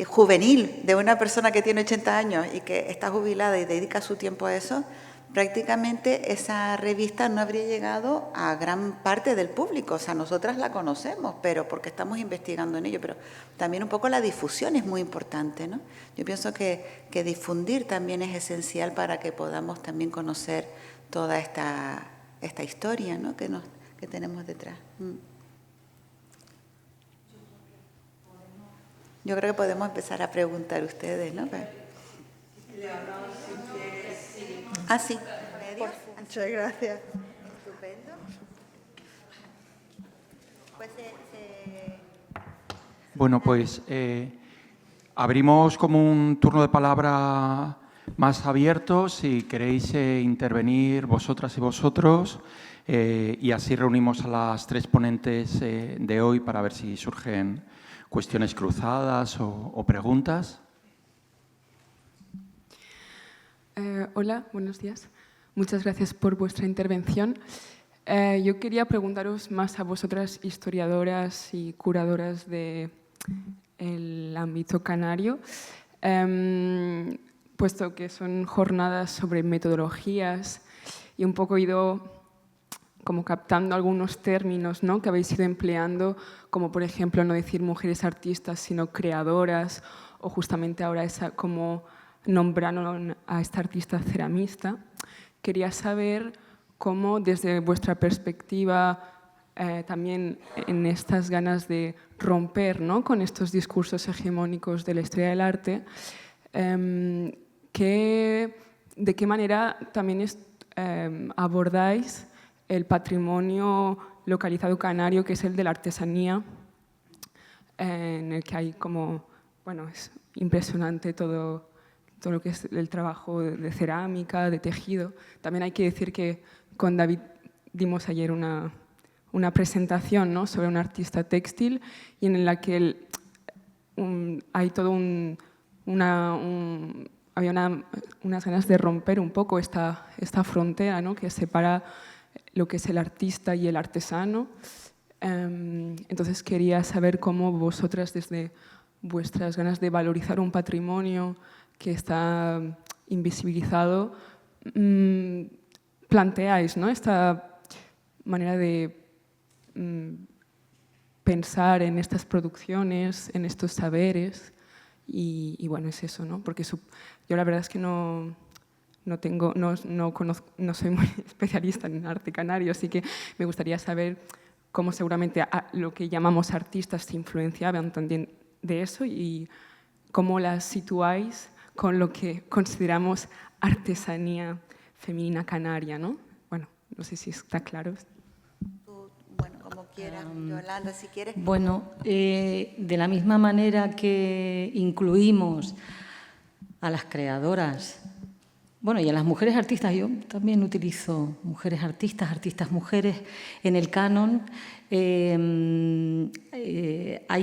juvenil de una persona que tiene 80 años y que está jubilada y dedica su tiempo a eso, prácticamente esa revista no habría llegado a gran parte del público. O sea, nosotras la conocemos, pero porque estamos investigando en ello, pero también un poco la difusión es muy importante, ¿no? Yo pienso que difundir también es esencial para que podamos también conocer toda esta historia, ¿no? que tenemos detrás. Yo creo que podemos empezar a preguntar ustedes, ¿no? Ah, sí. Muchas gracias. Estupendo. Pues Bueno, pues abrimos como un turno de palabra más abierto, si queréis intervenir vosotras y vosotros, y así reunimos a las tres ponentes de hoy para ver si surgen cuestiones cruzadas o preguntas. Hola, buenos días. Muchas gracias por vuestra intervención. Yo quería preguntaros más a vosotras, historiadoras y curadoras del ámbito canario, puesto que son jornadas sobre metodologías y un poco he ido como captando algunos términos, ¿no?, que habéis ido empleando, como por ejemplo no decir mujeres artistas, sino creadoras, o justamente ahora como nombraron a esta artista ceramista. Quería saber cómo, desde vuestra perspectiva, también en estas ganas de romper, ¿no?, con estos discursos hegemónicos de la historia del arte, de qué manera también abordáis el patrimonio localizado canario, que es el de la artesanía, en el que hay como, bueno, es impresionante todo lo que es el trabajo de cerámica, de tejido. También hay que decir que con David dimos ayer una presentación, ¿no?, sobre un artista textil y en la que hay todo había unas ganas de romper un poco esta frontera, ¿no?, que separa lo que es el artista y el artesano. Entonces quería saber cómo vosotras, desde vuestras ganas de valorizar un patrimonio que está invisibilizado, planteáis, ¿no?, esta manera de pensar en estas producciones, en estos saberes, y bueno, es eso, ¿no? Porque yo la verdad es que no soy muy especialista en arte canario, así que me gustaría saber cómo seguramente lo que llamamos artistas se influenciaban también de eso y cómo las situáis con lo que consideramos artesanía femenina canaria, ¿no? Bueno, no sé si está claro. Bueno, como quieras, Yolanda, si quieres. Bueno, de la misma manera que incluimos a las creadoras, bueno, y a las mujeres artistas, yo también utilizo mujeres artistas, artistas mujeres en el canon. Hay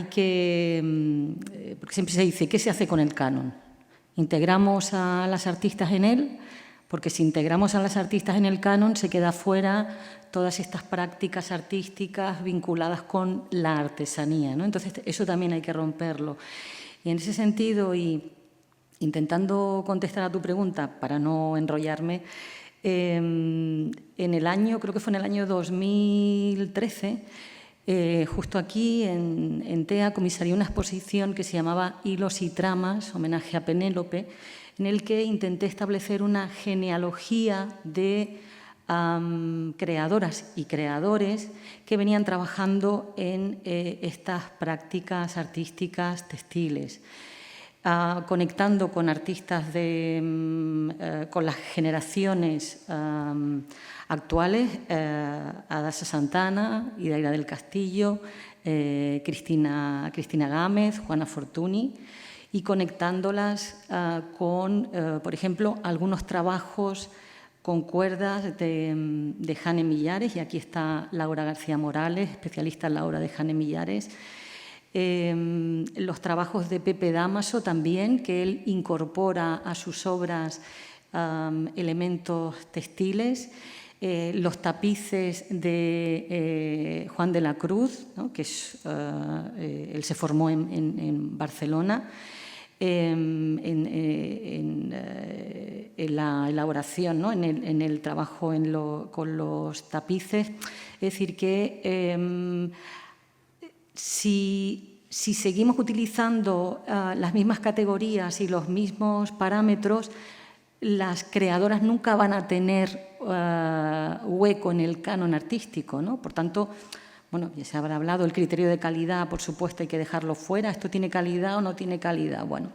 que, porque siempre se dice, ¿qué se hace con el canon? ¿Integramos a las artistas en él? Porque si integramos a las artistas en el canon, se queda fuera todas estas prácticas artísticas vinculadas con la artesanía, ¿no? Entonces, eso también hay que romperlo. Y en ese sentido, y intentando contestar a tu pregunta, para no enrollarme, en el año, creo que fue en el año 2013, justo aquí en TEA comisarié una exposición que se llamaba Hilos y tramas, homenaje a Penélope, en el que intenté establecer una genealogía de creadoras y creadores que venían trabajando en estas prácticas artísticas textiles. Conectando con artistas con las generaciones actuales, Adasa Santana, Idaira del Castillo, Cristina Gámez, Juana Fortuny, y conectándolas con, por ejemplo, algunos trabajos con cuerdas de Jane Millares, y aquí está Laura García Morales, especialista en la obra de Jane Millares. Los trabajos de Pepe Dámaso también, que él incorpora a sus obras elementos textiles. Los tapices de Juan de la Cruz, ¿no?, que él se formó en Barcelona. en la elaboración, ¿no? en el trabajo con los tapices. Es decir, que si seguimos utilizando las mismas categorías y los mismos parámetros, las creadoras nunca van a tener hueco en el canon artístico, ¿no? Por tanto, bueno, ya se habrá hablado, el criterio de calidad, por supuesto, hay que dejarlo fuera. ¿Esto tiene calidad o no tiene calidad? Bueno,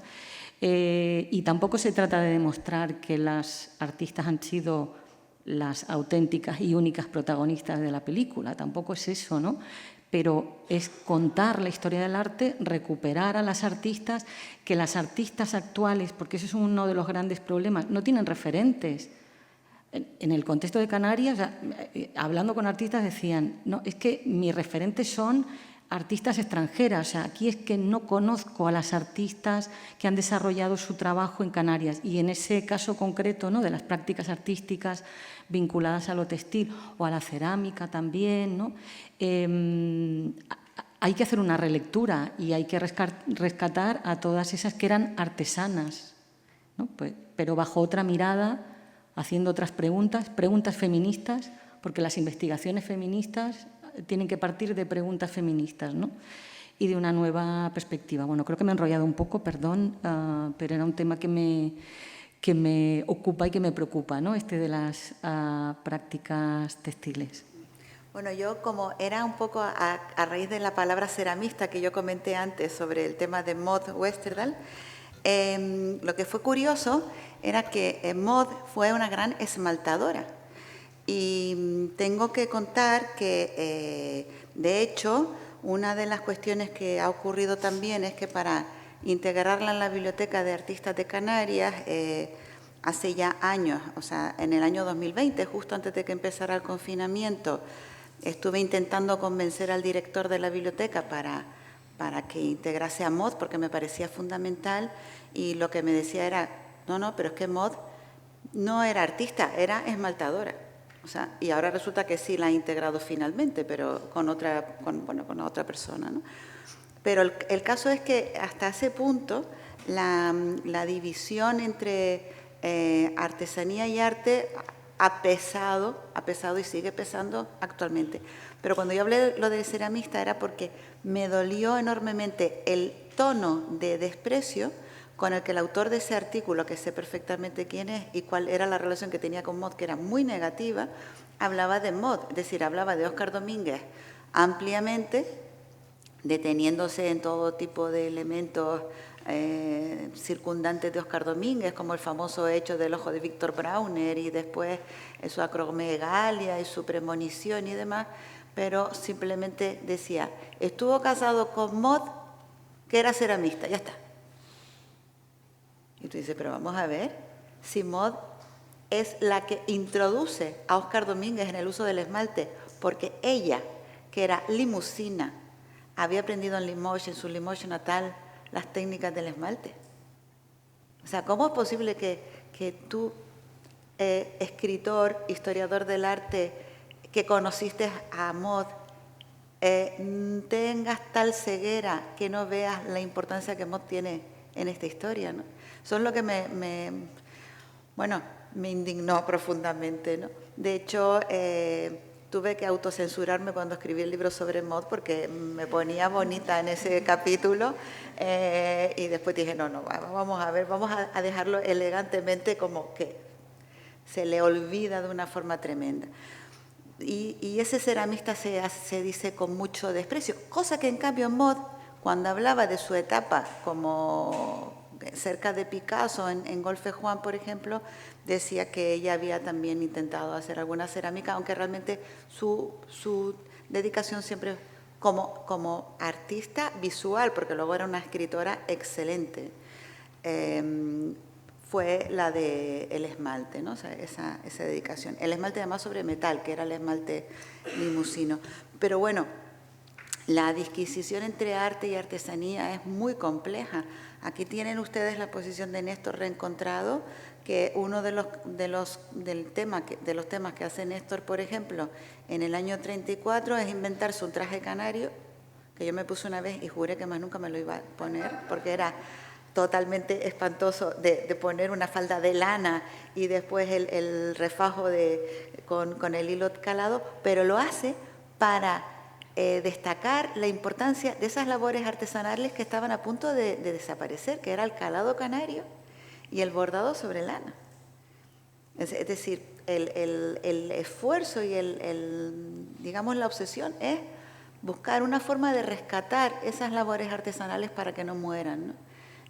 y tampoco se trata de demostrar que las artistas han sido las auténticas y únicas protagonistas de la película, tampoco es eso, ¿no? Pero es contar la historia del arte, recuperar a las artistas, que las artistas actuales, porque eso es uno de los grandes problemas, no tienen referentes. En el contexto de Canarias, hablando con artistas, decían, no, es que mis referentes son artistas extranjeras, o sea, aquí es que no conozco a las artistas que han desarrollado su trabajo en Canarias. Y en ese caso concreto, ¿no?, de las prácticas artísticas vinculadas a lo textil o a la cerámica también, ¿no? Hay que hacer una relectura y hay que rescatar a todas esas que eran artesanas, ¿no? Pues, pero bajo otra mirada, haciendo otras preguntas feministas, porque las investigaciones feministas tienen que partir de preguntas feministas, ¿no?, y de una nueva perspectiva. Bueno, creo que me he enrollado un poco, perdón, pero era un tema que me ocupa y que me preocupa, ¿no?, de las prácticas textiles. Bueno, yo como era un poco a raíz de la palabra ceramista que yo comenté antes sobre el tema de Maud Westerdahl, lo que fue curioso era que Maud fue una gran esmaltadora. Y tengo que contar que, de hecho, una de las cuestiones que ha ocurrido también es que para integrarla en la Biblioteca de Artistas de Canarias, hace ya años, o sea, en el año 2020, justo antes de que empezara el confinamiento, estuve intentando convencer al director de la biblioteca para que integrase a Maud, porque me parecía fundamental, y lo que me decía era, no, pero es que Maud no era artista, era esmaltadora. O sea, y ahora resulta que sí la ha integrado finalmente, pero con otra persona, ¿no? Pero el caso es que hasta ese punto la división entre artesanía y arte ha pesado y sigue pesando actualmente. Pero cuando yo hablé lo de ceramista era porque me dolió enormemente el tono de desprecio con el que el autor de ese artículo, que sé perfectamente quién es y cuál era la relación que tenía con Maud, que era muy negativa, hablaba de Maud, es decir, hablaba de Óscar Domínguez ampliamente, deteniéndose en todo tipo de elementos circundantes de Óscar Domínguez, como el famoso hecho del ojo de Víctor Brauner y después su acromegalia y su premonición y demás, pero simplemente decía, estuvo casado con Maud, que era ceramista, ya está. Y tú dices, pero vamos a ver, si Maud es la que introduce a Óscar Domínguez en el uso del esmalte, porque ella, que era limusina, había aprendido en Limoges, en su Limoges natal, las técnicas del esmalte. O sea, ¿cómo es posible que tú, escritor, historiador del arte, que conociste a Maud, tengas tal ceguera que no veas la importancia que Maud tiene en esta historia, ¿no? Eso es lo que me indignó profundamente, ¿no? De hecho, tuve que autocensurarme cuando escribí el libro sobre Maud porque me ponía bonita en ese capítulo y después dije, no, vamos a ver, vamos a dejarlo elegantemente como que se le olvida de una forma tremenda. Y ese ceramista se dice con mucho desprecio, cosa que en cambio Maud, cuando hablaba de su etapa como cerca de Picasso, en Golfe Juan, por ejemplo, decía que ella había también intentado hacer alguna cerámica, aunque realmente su dedicación siempre como artista visual, porque luego era una escritora excelente, fue la del esmalte, ¿no? O sea, esa dedicación. El esmalte además sobre metal, que era el esmalte limusino. Pero bueno, la disquisición entre arte y artesanía es muy compleja. Aquí tienen ustedes la posición de Néstor Reencontrado, que uno de los temas que hace Néstor, por ejemplo, en el año 34 es inventarse un traje canario, que yo me puse una vez y juré que más nunca me lo iba a poner, porque era totalmente espantoso de poner una falda de lana y después el refajo con el hilo calado, pero lo hace para destacar la importancia de esas labores artesanales que estaban a punto de desaparecer, que era el calado canario y el bordado sobre lana. Es decir, el esfuerzo y digamos, la obsesión es buscar una forma de rescatar esas labores artesanales para que no mueran, ¿no?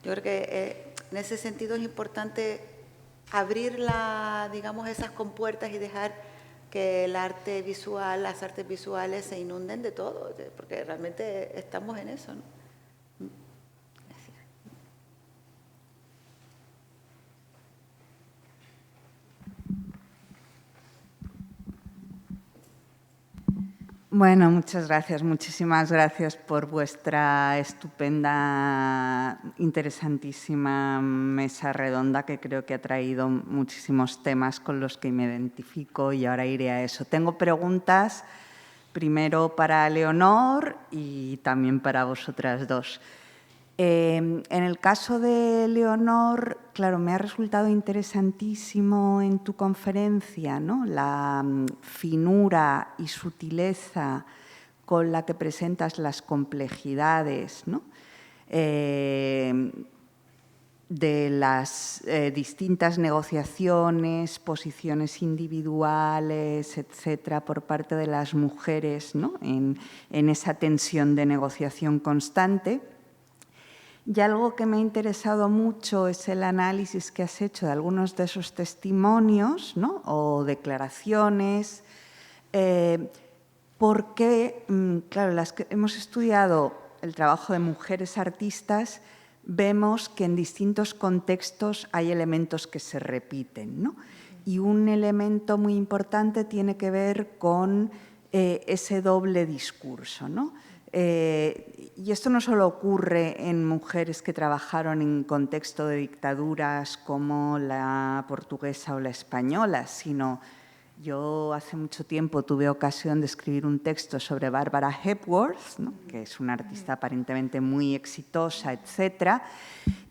Yo creo que en ese sentido es importante abrir digamos, esas compuertas y dejar que el arte visual, las artes visuales se inunden de todo, porque realmente estamos en eso, ¿no? Gracias. Bueno, muchas gracias, muchísimas gracias por vuestra estupenda, interesantísima mesa redonda que creo que ha traído muchísimos temas con los que me identifico y ahora iré a eso. Tengo preguntas primero para Leonor y también para vosotras dos. En el caso de Leonor, claro, me ha resultado interesantísimo en tu conferencia, ¿no?, la finura y sutileza con la que presentas las complejidades, ¿no?, de las distintas negociaciones, posiciones individuales, etcétera, por parte de las mujeres, ¿no?, en esa tensión de negociación constante. Y algo que me ha interesado mucho es el análisis que has hecho de algunos de esos testimonios, ¿no?, o declaraciones, porque, claro, las que hemos estudiado el trabajo de mujeres artistas, vemos que en distintos contextos hay elementos que se repiten, ¿no? Y un elemento muy importante tiene que ver con ese doble discurso, ¿no? Y esto no solo ocurre en mujeres que trabajaron en contexto de dictaduras como la portuguesa o la española, sino yo hace mucho tiempo tuve ocasión de escribir un texto sobre Barbara Hepworth, ¿no?, que es una artista aparentemente muy exitosa, etcétera,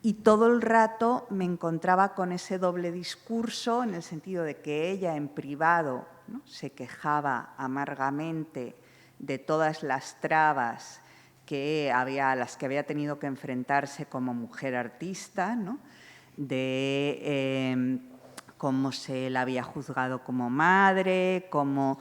y todo el rato me encontraba con ese doble discurso en el sentido de que ella en privado, ¿no?, se quejaba amargamente de todas las trabas a las que había tenido que enfrentarse como mujer artista, ¿no?, de cómo se la había juzgado como madre, cómo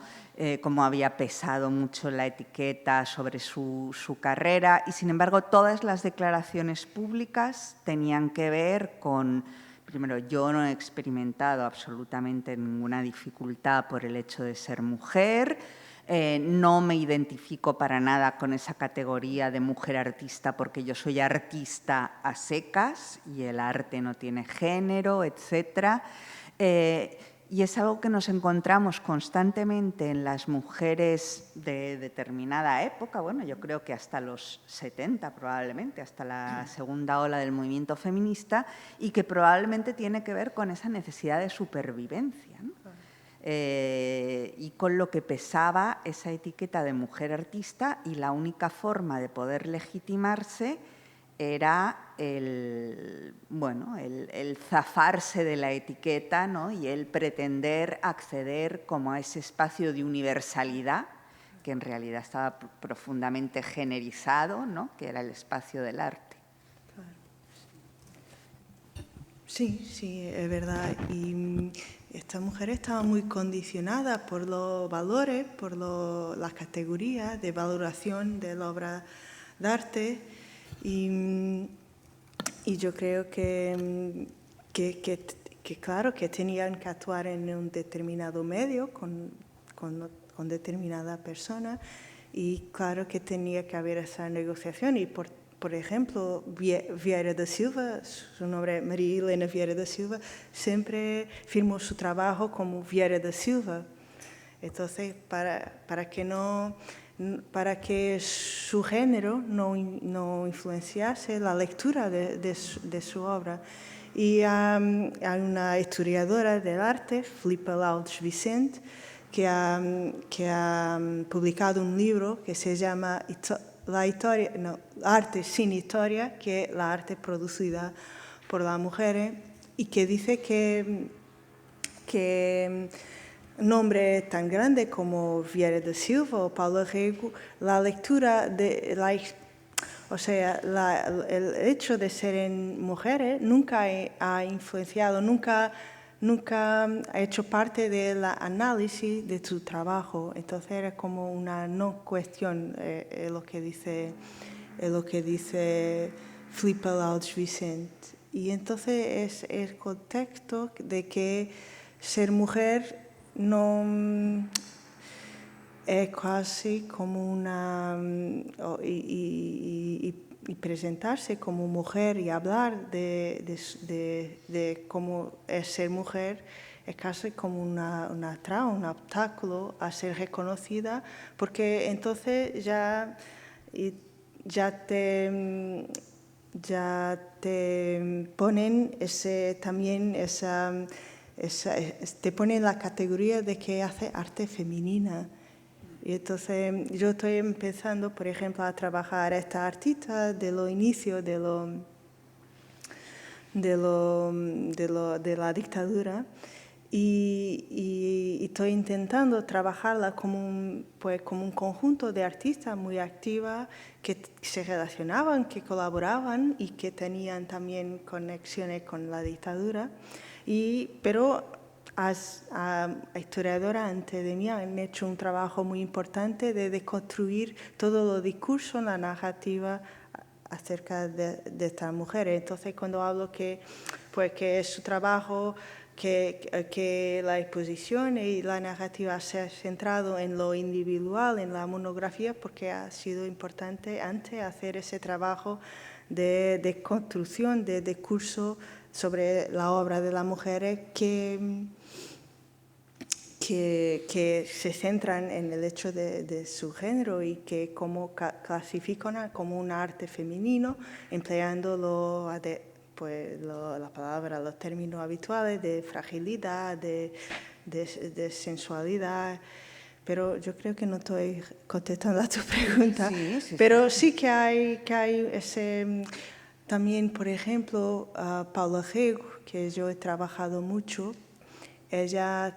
había pesado mucho la etiqueta sobre su carrera, y sin embargo todas las declaraciones públicas tenían que ver con, primero, yo no he experimentado absolutamente ninguna dificultad por el hecho de ser mujer, no me identifico para nada con esa categoría de mujer artista porque yo soy artista a secas y el arte no tiene género, etcétera. Y es algo que nos encontramos constantemente en las mujeres de determinada época, bueno, yo creo que hasta los 70 probablemente, hasta la segunda ola del movimiento feminista, y que probablemente tiene que ver con esa necesidad de supervivencia, ¿no? Y con lo que pesaba esa etiqueta de mujer artista, y la única forma de poder legitimarse era el zafarse de la etiqueta, ¿no?, y el pretender acceder como a ese espacio de universalidad que en realidad estaba profundamente generizado, ¿no?, que era el espacio del arte. Sí, es verdad. Y esta mujer estaba muy condicionada por los valores, por las categorías de valoración de la obra de arte. Y yo creo que claro, que tenían que actuar en un determinado medio con determinada persona, y claro que tenía que haber esa negociación. Y por ejemplo, Vieira da Silva, su nombre es María Helena Vieira da Silva, siempre firmó su trabajo como Vieira da Silva. Entonces, para que su género no influenciase la lectura de su obra. Y hay una historiadora del arte, Filipa Laudes Vicente, que ha publicado un libro que se llama la historia, no, arte sin historia, que es la arte producida por las mujeres, y que dice que nombres tan grandes como Vieira da Silva o Paulo Rego, la lectura de o sea, el hecho de ser mujeres nunca ha influenciado, nunca ha hecho parte del análisis de su trabajo. Entonces era como una no cuestión, es lo que dice Filipe Laudes Vicente. Y entonces es el contexto de que ser mujer no es casi como una... y presentarse como mujer y hablar de cómo es ser mujer es casi como una traba, un obstáculo a ser reconocida, porque entonces ya te ponen te ponen la categoría de que hace arte femenina. Y entonces yo estoy empezando, por ejemplo, a trabajar a esta artista de los inicios de la dictadura y estoy intentando trabajarla como un conjunto de artistas muy activas que se relacionaban, que colaboraban y que tenían también conexiones con la dictadura. Pero historiadoras antes de mí han hecho un trabajo muy importante de deconstruir todo los discursos, la narrativa acerca de estas mujeres. Entonces, cuando hablo que es su trabajo, que la exposición y la narrativa se ha centrado en lo individual, en la monografía, porque ha sido importante antes hacer ese trabajo de construcción de discurso sobre la obra de las mujeres que se centran en el hecho de su género y que como clasifican como un arte femenino, empleando la palabra, los términos habituales de fragilidad, de sensualidad. Pero yo creo que no estoy contestando a tu pregunta. Sí. Pero sí que hay ese... También, por ejemplo, Paula Rego, que yo he trabajado mucho, ella,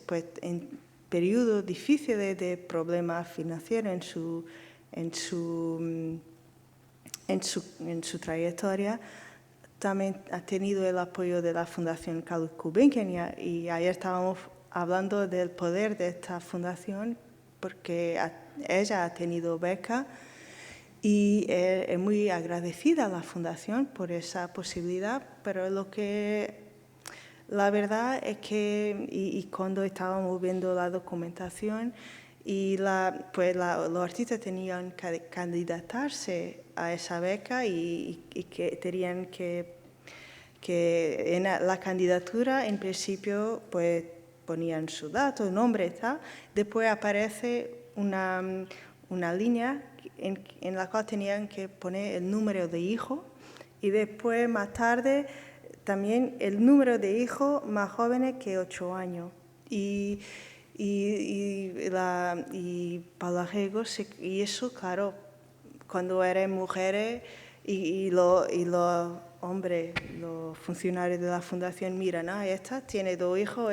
pues, en periodos difíciles de problemas financieros en su trayectoria, también ha tenido el apoyo de la Fundación Carlos Gulbenkian y ayer estábamos hablando del poder de esta fundación porque ella ha tenido beca y es muy agradecida a la fundación por esa posibilidad, pero la verdad es que y cuando estábamos viendo la documentación y los artistas tenían que candidatarse a esa beca y que tenían que en la candidatura en principio pues ponían su dato, nombre y tal. Después aparece una línea en la cual tenían que poner el número de hijo y después más tarde también el número de hijos más jóvenes que 8 años. Y Paula Rego, y eso, claro, cuando eran mujeres y los hombres, los funcionarios de la fundación miran, esta tiene 2 hijos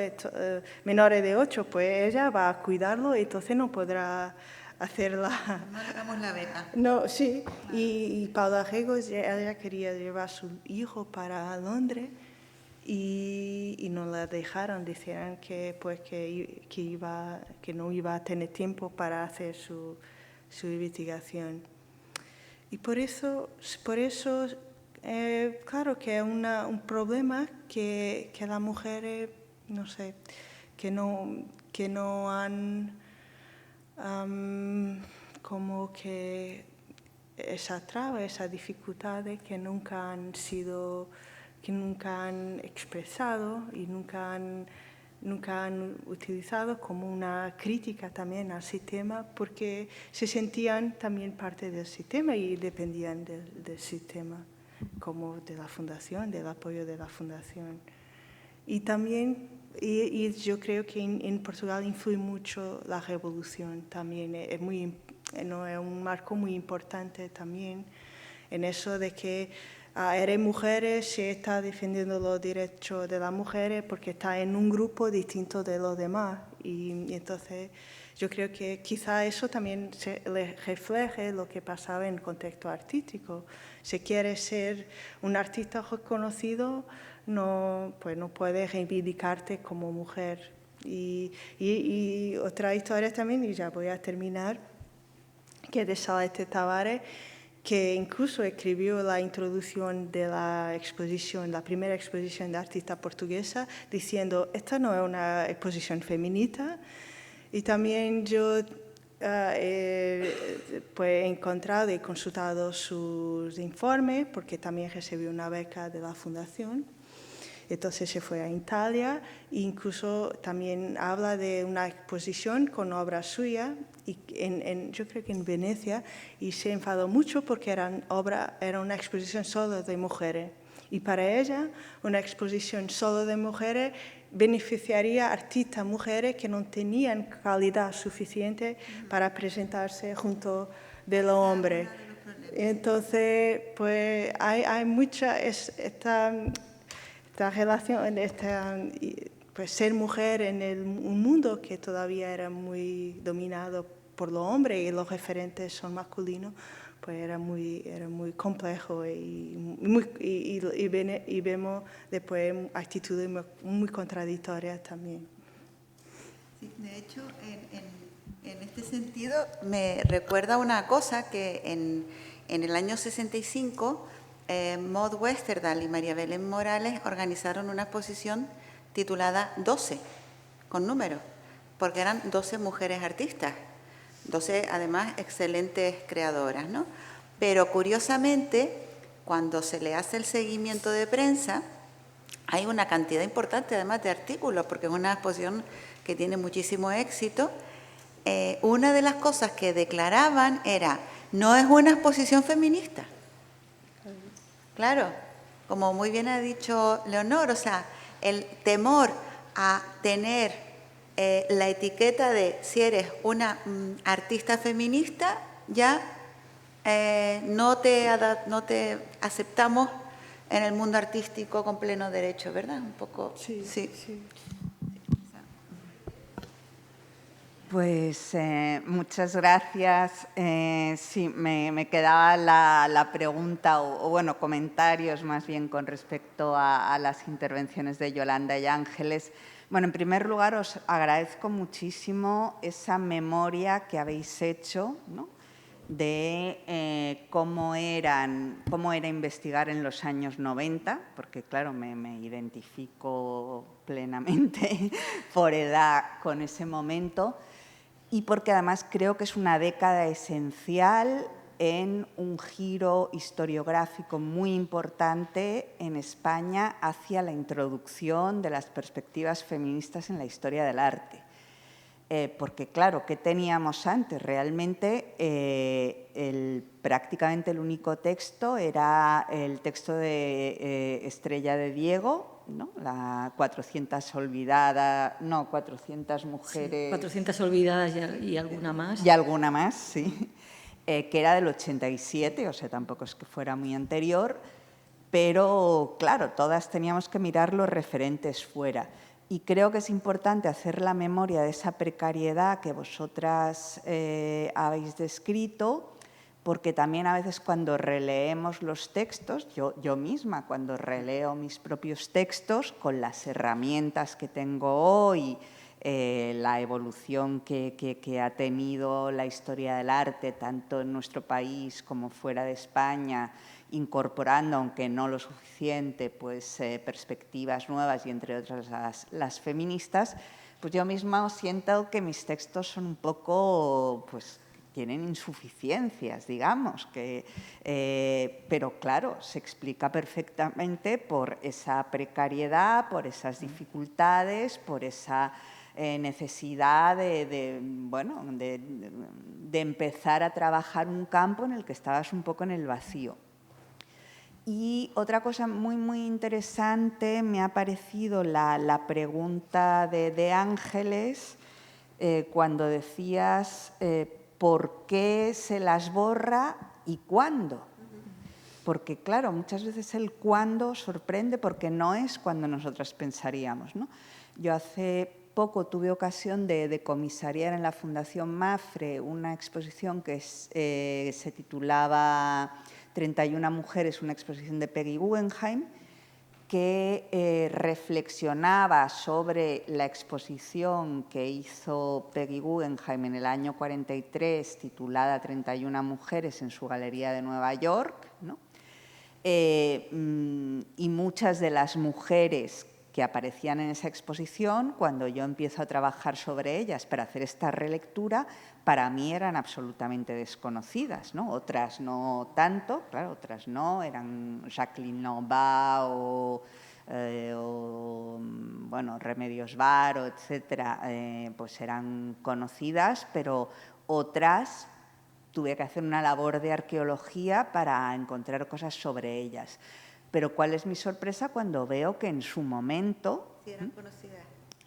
menores de 8, pues ella va a cuidarlo y entonces no podrá hacerla. No le damos la beca. No, sí, y Paula Rego, ella quería llevar a su hijo para Londres y no la dejaron, decían que no iba a tener tiempo para hacer su investigación. Y por eso claro que es un problema que las mujeres, no sé, que no han como que esa traba, esas dificultades que nunca han expresado y nunca han utilizado como una crítica también al sistema porque se sentían también parte del sistema y dependían del sistema, como de la fundación, del apoyo de la fundación. Y también, y yo creo que en Portugal influye mucho la revolución también, es muy no es un marco muy importante también en eso de que eres mujeres, se está defendiendo los derechos de las mujeres porque está en un grupo distinto de los demás. Y entonces yo creo que quizá eso también refleje lo que pasaba en el contexto artístico. Si quieres ser un artista reconocido, pues no puedes reivindicarte como mujer. Y otra historia también, y ya voy a terminar, que es de Celeste Tavares, que incluso escribió la introducción de la exposición, la primera exposición de artista portuguesa, diciendo, esta no es una exposición feminista. Y también yo pues he encontrado y consultado sus informes, porque también recibió una beca de la fundación. Entonces se fue a Italia e incluso también habla de una exposición con obras suyas, y yo creo que en Venecia, y se enfadó mucho porque era una exposición solo de mujeres. Y para ella, una exposición solo de mujeres beneficiaría a artistas mujeres que no tenían calidad suficiente para presentarse junto de los hombres. Entonces, pues hay mucha esta relación, pues ser mujer en un mundo que todavía era muy dominado por los hombres y los referentes son masculinos, pues era muy complejo y vemos después actitudes muy contradictorias también. Sí, de hecho, en este sentido me recuerda una cosa que en el año 65 Maud Westerdahl y María Belén Morales organizaron una exposición titulada 12, con números, porque eran 12 mujeres artistas, 12 además excelentes creadoras, ¿no? Pero curiosamente, cuando se le hace el seguimiento de prensa, hay una cantidad importante además de artículos, porque es una exposición que tiene muchísimo éxito. Una de las cosas que declaraban era, no es una exposición feminista. Claro, como muy bien ha dicho Leonor, o sea, el temor a tener la etiqueta de si eres una artista feminista, ya no te aceptamos en el mundo artístico con pleno derecho, ¿verdad? Un poco. Sí, sí. sí. Pues muchas gracias. Sí, me quedaba la pregunta o bueno, comentarios más bien con respecto a las intervenciones de Yolanda y Ángeles. Bueno, en primer lugar, os agradezco muchísimo esa memoria que habéis hecho, ¿no?, de cómo era investigar en los años 90, porque claro, me identifico plenamente por edad con ese momento, y porque además creo que es una década esencial en un giro historiográfico muy importante en España hacia la introducción de las perspectivas feministas en la historia del arte. Porque, claro, ¿qué teníamos antes? Realmente, prácticamente el único texto era el texto de Estrella de Diego, ¿no?, la 400 mujeres... Sí, 400 olvidadas y alguna más. Y alguna más, sí, que era del 87, o sea, tampoco es que fuera muy anterior, pero, claro, todas teníamos que mirar los referentes fuera. Y creo que es importante hacer la memoria de esa precariedad que vosotras habéis descrito, porque también a veces cuando releemos los textos, yo misma cuando releo mis propios textos, con las herramientas que tengo hoy, la evolución que ha tenido la historia del arte, tanto en nuestro país como fuera de España, incorporando, aunque no lo suficiente, pues, perspectivas nuevas y entre otras las feministas, pues yo misma siento que mis textos son un poco, pues, tienen insuficiencias, digamos, pero claro, se explica perfectamente por esa precariedad, por esas dificultades, por esa necesidad de empezar a trabajar un campo en el que estabas un poco en el vacío. Y otra cosa muy, muy interesante me ha parecido la pregunta de Ángeles cuando decías por qué se las borra y cuándo. Porque, claro, muchas veces el cuándo sorprende porque no es cuando nosotras pensaríamos, ¿no? Yo hace poco tuve ocasión de comisariar en la Fundación Mafre una exposición que se titulaba 31 mujeres, una exposición de Peggy Guggenheim, que reflexionaba sobre la exposición que hizo Peggy Guggenheim en el año 43, titulada 31 mujeres, en su galería de Nueva York, ¿no? Y muchas de las mujeres que aparecían en esa exposición, cuando yo empiezo a trabajar sobre ellas para hacer esta relectura, para mí eran absolutamente desconocidas, ¿no? Otras no tanto, claro, otras no, eran Jacqueline Lombard o bueno, Remedios Varo, etcétera, pues eran conocidas, pero otras tuve que hacer una labor de arqueología para encontrar cosas sobre ellas. Pero ¿cuál es mi sorpresa cuando veo que en su momento Sí, eran conocidas.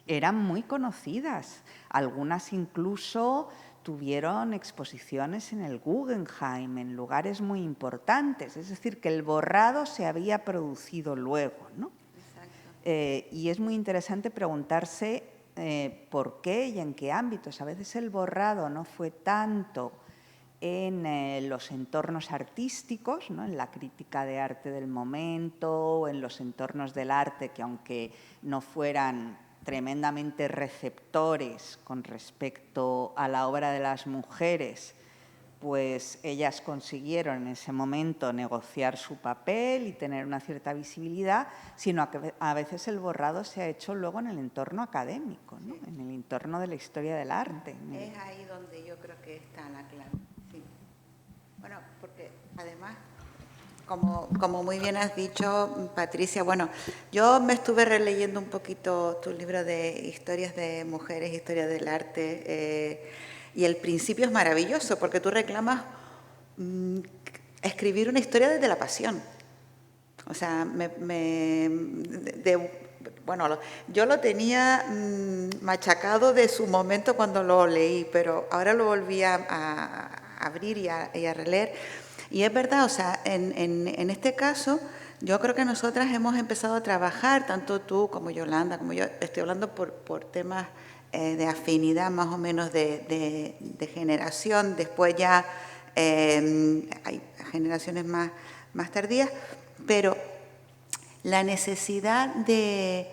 Eran muy conocidas? Algunas incluso tuvieron exposiciones en el Guggenheim, en lugares muy importantes. Es decir, que el borrado se había producido luego, ¿no? Y es muy interesante preguntarse por qué y en qué ámbitos. A veces el borrado no fue tanto en los entornos artísticos, ¿no? En la crítica de arte del momento, en los entornos del arte que, aunque no fueran tremendamente receptores con respecto a la obra de las mujeres, pues ellas consiguieron en ese momento negociar su papel y tener una cierta visibilidad, sino que a veces el borrado se ha hecho luego en el entorno académico, ¿no? En el entorno de la historia del arte. Es ahí donde yo creo que está la clave. Sí. Bueno, porque además, como muy bien has dicho, Patricia, bueno, yo me estuve releyendo un poquito tu libro de historias de mujeres, historia del arte, y el principio es maravilloso porque tú reclamas escribir una historia desde la pasión. O sea, bueno, yo lo tenía machacado de su momento cuando lo leí, pero ahora lo volví a abrir y a releer. Y es verdad, o sea, en este caso, yo creo que nosotras hemos empezado a trabajar, tanto tú como Yolanda, como yo, estoy hablando por temas de afinidad más o menos de generación, después ya hay generaciones más tardías, pero la necesidad de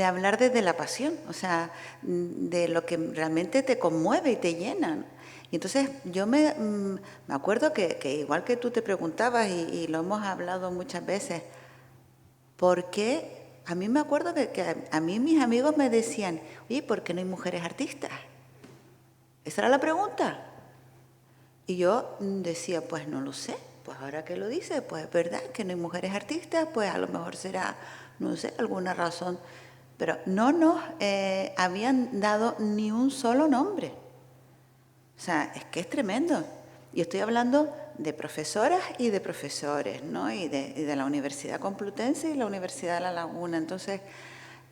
hablar desde la pasión, o sea, de lo que realmente te conmueve y te llena. Y entonces yo me acuerdo que igual que tú te preguntabas, y lo hemos hablado muchas veces, ¿por qué? A mí me acuerdo que a mí mis amigos me decían, oye, ¿por qué no hay mujeres artistas? Esa era la pregunta. Y yo decía, pues no lo sé, pues ahora que lo dice, pues es verdad que no hay mujeres artistas, pues a lo mejor será, no sé, alguna razón, pero no nos habían dado ni un solo nombre. O sea, es que es tremendo. Y estoy hablando de profesoras y de profesores, ¿no? Y de la Universidad Complutense y la Universidad de La Laguna. Entonces,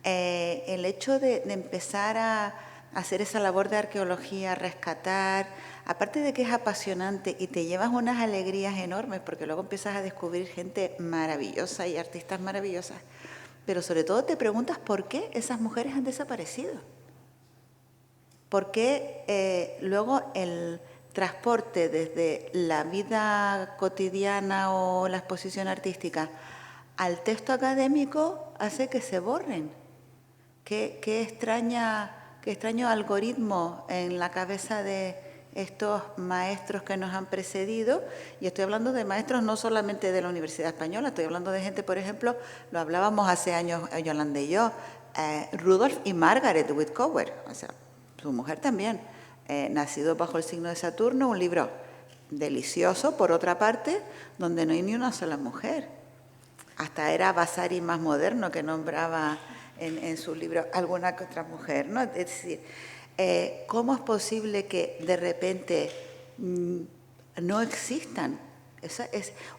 el hecho de empezar a hacer esa labor de arqueología, rescatar, aparte de que es apasionante y te llevas unas alegrías enormes, porque luego empiezas a descubrir gente maravillosa y artistas maravillosas, pero sobre todo te preguntas por qué esas mujeres han desaparecido. ¿Por qué luego el transporte desde la vida cotidiana o la exposición artística al texto académico hace que se borren? Qué extraño algoritmo en la cabeza de estos maestros que nos han precedido, y estoy hablando de maestros no solamente de la Universidad Española, estoy hablando de gente, por ejemplo, lo hablábamos hace años Yolanda y yo, Rudolf y Margaret Whitcover, o sea, su mujer también, Nacido bajo el signo de Saturno, un libro delicioso, por otra parte, donde no hay ni una sola mujer. Hasta era Vasari más moderno, que nombraba en su libro alguna que otra mujer, ¿no? Es decir, ¿cómo es posible que de repente no existan?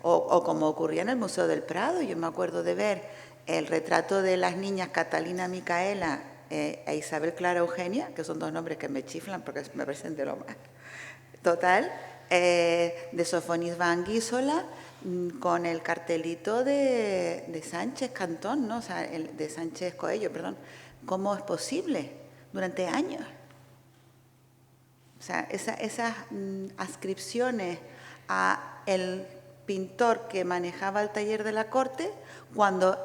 O como ocurría en el Museo del Prado, yo me acuerdo de ver el retrato de las niñas Catalina Micaela e Isabel Clara Eugenia, que son dos nombres que me chiflan porque me parecen de lo más total, de Sofonisba Anguissola, con el cartelito de Sánchez Cantón, ¿no? O sea, de Sánchez Coello, perdón. ¿Cómo es posible? Durante años. O sea, esas adscripciones a el pintor que manejaba el taller de la corte, cuando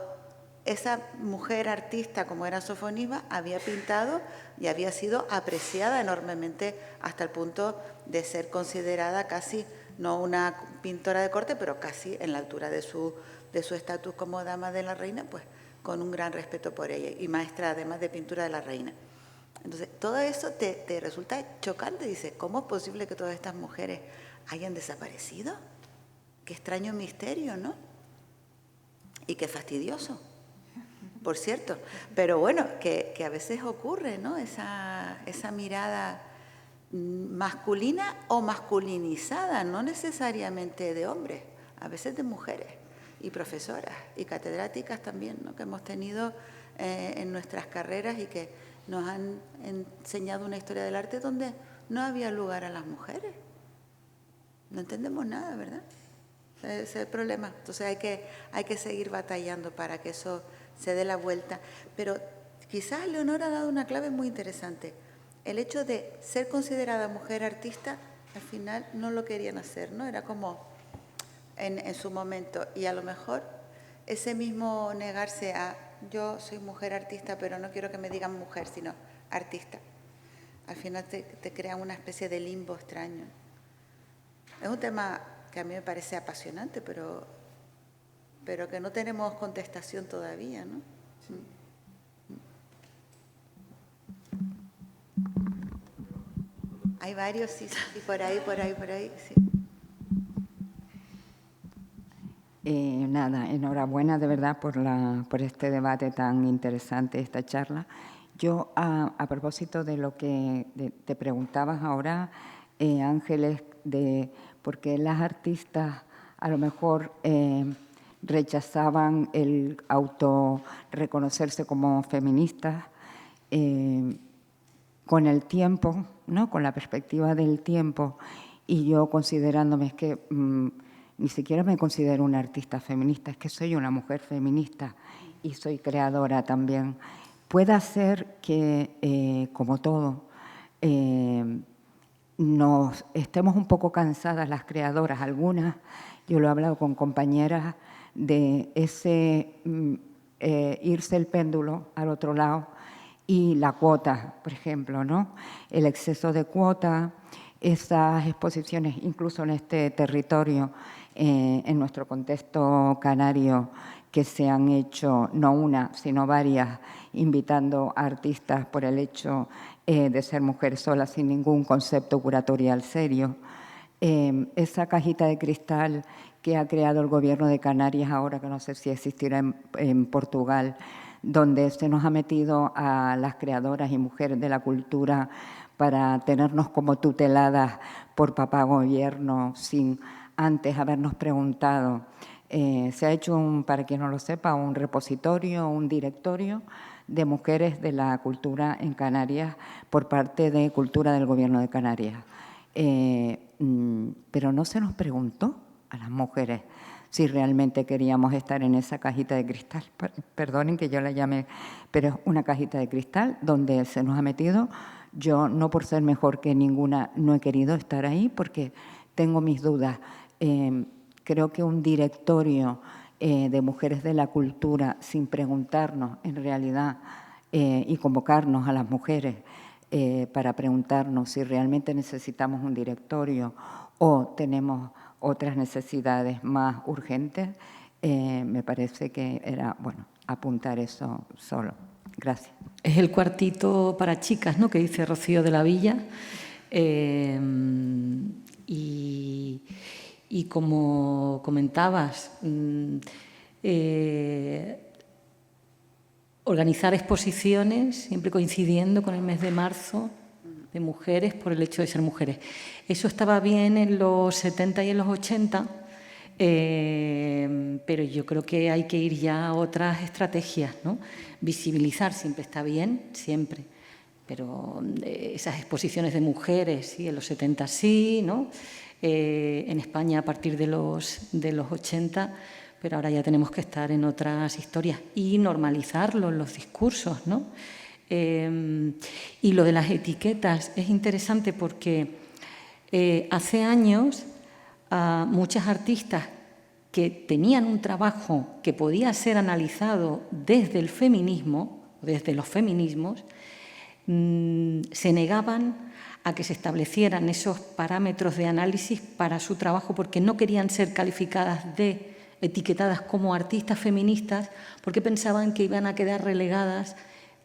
esa mujer artista, como era Sofonisba, había pintado y había sido apreciada enormemente hasta el punto de ser considerada casi, no una pintora de corte, pero casi en la altura de su estatus como dama de la reina, pues con un gran respeto por ella y maestra además de pintura de la reina. Entonces, todo eso te resulta chocante. Dices, ¿cómo es posible que todas estas mujeres hayan desaparecido? Qué extraño misterio, ¿no? Y qué fastidioso, por cierto. Pero bueno, que a veces ocurre, ¿no? Esa mirada masculina o masculinizada, no necesariamente de hombres, a veces de mujeres y profesoras y catedráticas también, ¿no? Que hemos tenido en nuestras carreras y que nos han enseñado una historia del arte donde no había lugar a las mujeres. No entendemos nada, ¿verdad? Ese es el problema. Entonces hay que seguir batallando para que eso se dé la vuelta. Pero quizás Leonora ha dado una clave muy interesante. El hecho de ser considerada mujer artista, al final no lo querían hacer, ¿no? Era como en su momento. Y a lo mejor ese mismo negarse a yo soy mujer artista, pero no quiero que me digan mujer, sino artista. Al final te crea una especie de limbo extraño. Es un tema que a mí me parece apasionante, pero que no tenemos contestación todavía, ¿no? Hay varios, sí, por ahí, sí. Nada, enhorabuena de verdad por este debate tan interesante, esta charla. Yo, a propósito de lo que te preguntabas ahora, Ángeles, de por qué las artistas a lo mejor rechazaban el autorreconocerse como feministas, con el tiempo, ¿no? Con la perspectiva del tiempo, y yo considerándome, es que ni siquiera me considero una artista feminista, es que soy una mujer feminista y soy creadora también. Puede ser que, como todo, nos estemos un poco cansadas las creadoras, algunas, yo lo he hablado con compañeras, de ese irse el péndulo al otro lado y la cuota, por ejemplo, ¿no? El exceso de cuota, esas exposiciones, incluso en este territorio, en nuestro contexto canario, que se han hecho no una, sino varias, invitando a artistas por el hecho de ser mujeres solas, sin ningún concepto curatorial serio. Esa cajita de cristal que ha creado el Gobierno de Canarias ahora, que no sé si existirá en Portugal, donde se nos ha metido a las creadoras y mujeres de la cultura para tenernos como tuteladas por papá gobierno sin antes habernos preguntado. Se ha hecho, para quien no lo sepa, un repositorio, un directorio de mujeres de la cultura en Canarias por parte de Cultura del Gobierno de Canarias. Pero no se nos preguntó a las mujeres si realmente queríamos estar en esa cajita de cristal. Perdonen que yo la llame, pero es una cajita de cristal donde se nos ha metido. Yo, no por ser mejor que ninguna, no he querido estar ahí porque tengo mis dudas. Creo que un directorio de mujeres de la cultura, sin preguntarnos en realidad y convocarnos a las mujeres para preguntarnos si realmente necesitamos un directorio o tenemos otras necesidades más urgentes, me parece que era, bueno, apuntar eso solo. Gracias. Es el cuartito para chicas, ¿no?, que dice Rocío de la Villa. Y como comentabas, organizar exposiciones, siempre coincidiendo con el mes de marzo, de mujeres por el hecho de ser mujeres. Eso estaba bien en los 70 y en los 80, pero yo creo que hay que ir ya a otras estrategias, ¿no? Visibilizar siempre está bien, siempre, pero esas exposiciones de mujeres, sí, en los 70 sí, ¿no? En España a partir de los 80, pero ahora ya tenemos que estar en otras historias y normalizarlo en los discursos, ¿no? Y lo de las etiquetas es interesante porque hace años muchas artistas que tenían un trabajo que podía ser analizado desde el feminismo, desde los feminismos, se negaban a que se establecieran esos parámetros de análisis para su trabajo porque no querían ser etiquetadas como artistas feministas porque pensaban que iban a quedar relegadas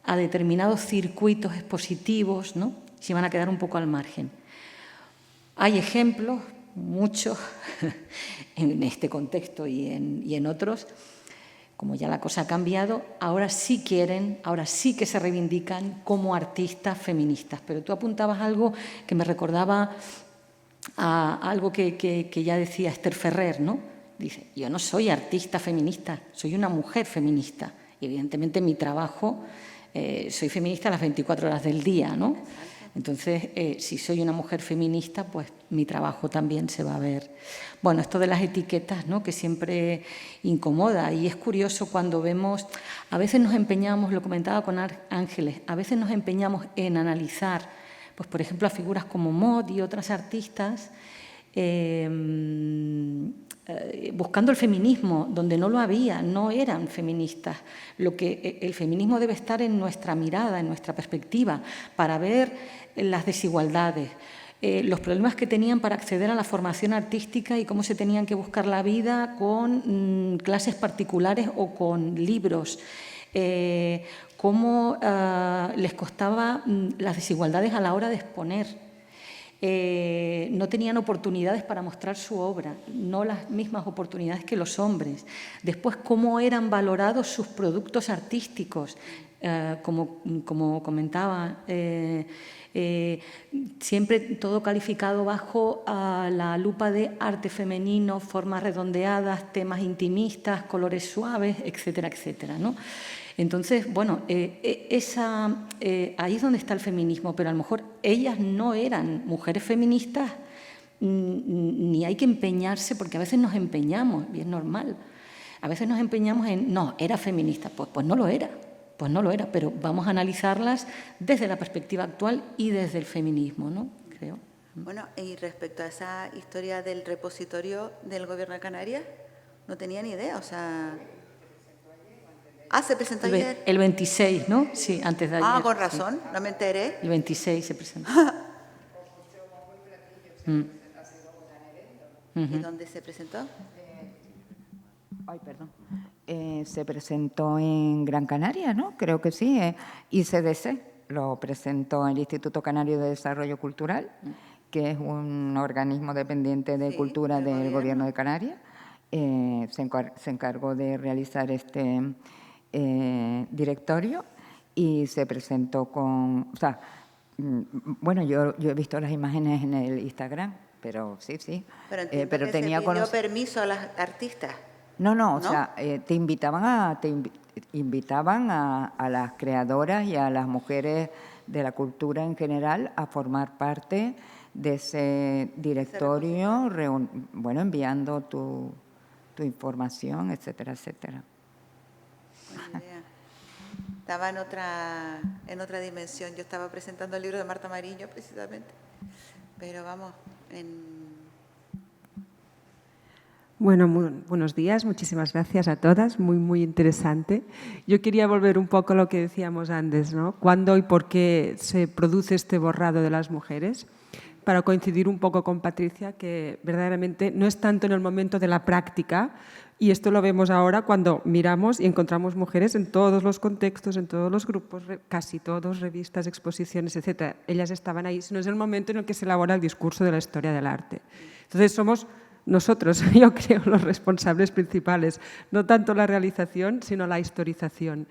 a determinados circuitos expositivos, ¿no? Se iban a quedar un poco al margen. Hay ejemplos, muchos, en este contexto y en otros. Como ya la cosa ha cambiado, ahora sí que se reivindican como artistas feministas. Pero tú apuntabas algo que me recordaba a algo que ya decía Esther Ferrer, ¿no? Dice, yo no soy artista feminista, soy una mujer feminista. Y evidentemente mi trabajo, soy feminista las 24 horas del día, ¿no? Entonces, si soy una mujer feminista, pues mi trabajo también se va a ver. Bueno, esto de las etiquetas, ¿no? Que siempre incomoda y es curioso cuando vemos, a veces nos empeñamos, lo comentaba con Ángeles, a veces nos empeñamos en analizar, pues por ejemplo, a figuras como Mod y otras artistas, buscando el feminismo, donde no lo había, no eran feministas. El feminismo debe estar en nuestra mirada, en nuestra perspectiva, para ver las desigualdades, los problemas que tenían para acceder a la formación artística y cómo se tenían que buscar la vida con clases particulares o con libros, cómo les costaba las desigualdades a la hora de exponer. No tenían oportunidades para mostrar su obra, no las mismas oportunidades que los hombres. Después, cómo eran valorados sus productos artísticos, como comentaba, siempre todo calificado bajo la lupa de arte femenino, formas redondeadas, temas intimistas, colores suaves, etcétera, etcétera, ¿no? Entonces, bueno, ahí es donde está el feminismo, pero a lo mejor ellas no eran mujeres feministas, ni hay que empeñarse, porque a veces nos empeñamos, y es normal, a veces nos empeñamos en, no, era feminista, pues no lo era. Pues no lo era, pero vamos a analizarlas desde la perspectiva actual y desde el feminismo, ¿no? Creo. Bueno, y respecto a esa historia del repositorio del Gobierno de Canarias, no tenía ni idea, o sea... se presentó ayer. El 26, ¿no? Sí, antes de ayer. Con razón, sí. No me enteré. El 26 se presentó. ¿Y dónde se presentó? Se presentó en Gran Canaria, ¿no? Creo que sí. ICDC lo presentó el Instituto Canario de Desarrollo Cultural, que es un organismo dependiente de cultura del Gobierno de Canarias. Se encargó de realizar este directorio y se presentó con... O sea, bueno, yo he visto las imágenes en el Instagram, pero sí. Pero tenía se pidió permiso a las artistas. No, o sea, te invitaban a las creadoras y a las mujeres de la cultura en general a formar parte de ese directorio, enviando tu información, etcétera, etcétera. Buena idea. Estaba en otra dimensión. Yo estaba presentando el libro de Marta Mariño, precisamente. Pero vamos, Bueno, buenos días, muchísimas gracias a todas, muy interesante. Yo quería volver un poco a lo que decíamos antes, ¿no? ¿Cuándo y por qué se produce este borrado de las mujeres? Para coincidir un poco con Patricia, que verdaderamente no es tanto en el momento de la práctica, y esto lo vemos ahora cuando miramos y encontramos mujeres en todos los contextos, en todos los grupos, casi todos, revistas, exposiciones, etc. Ellas estaban ahí, sino es el momento en el que se elabora el discurso de la historia del arte. Entonces somos nosotros, yo creo, los responsables principales, no tanto la realización, sino la historización.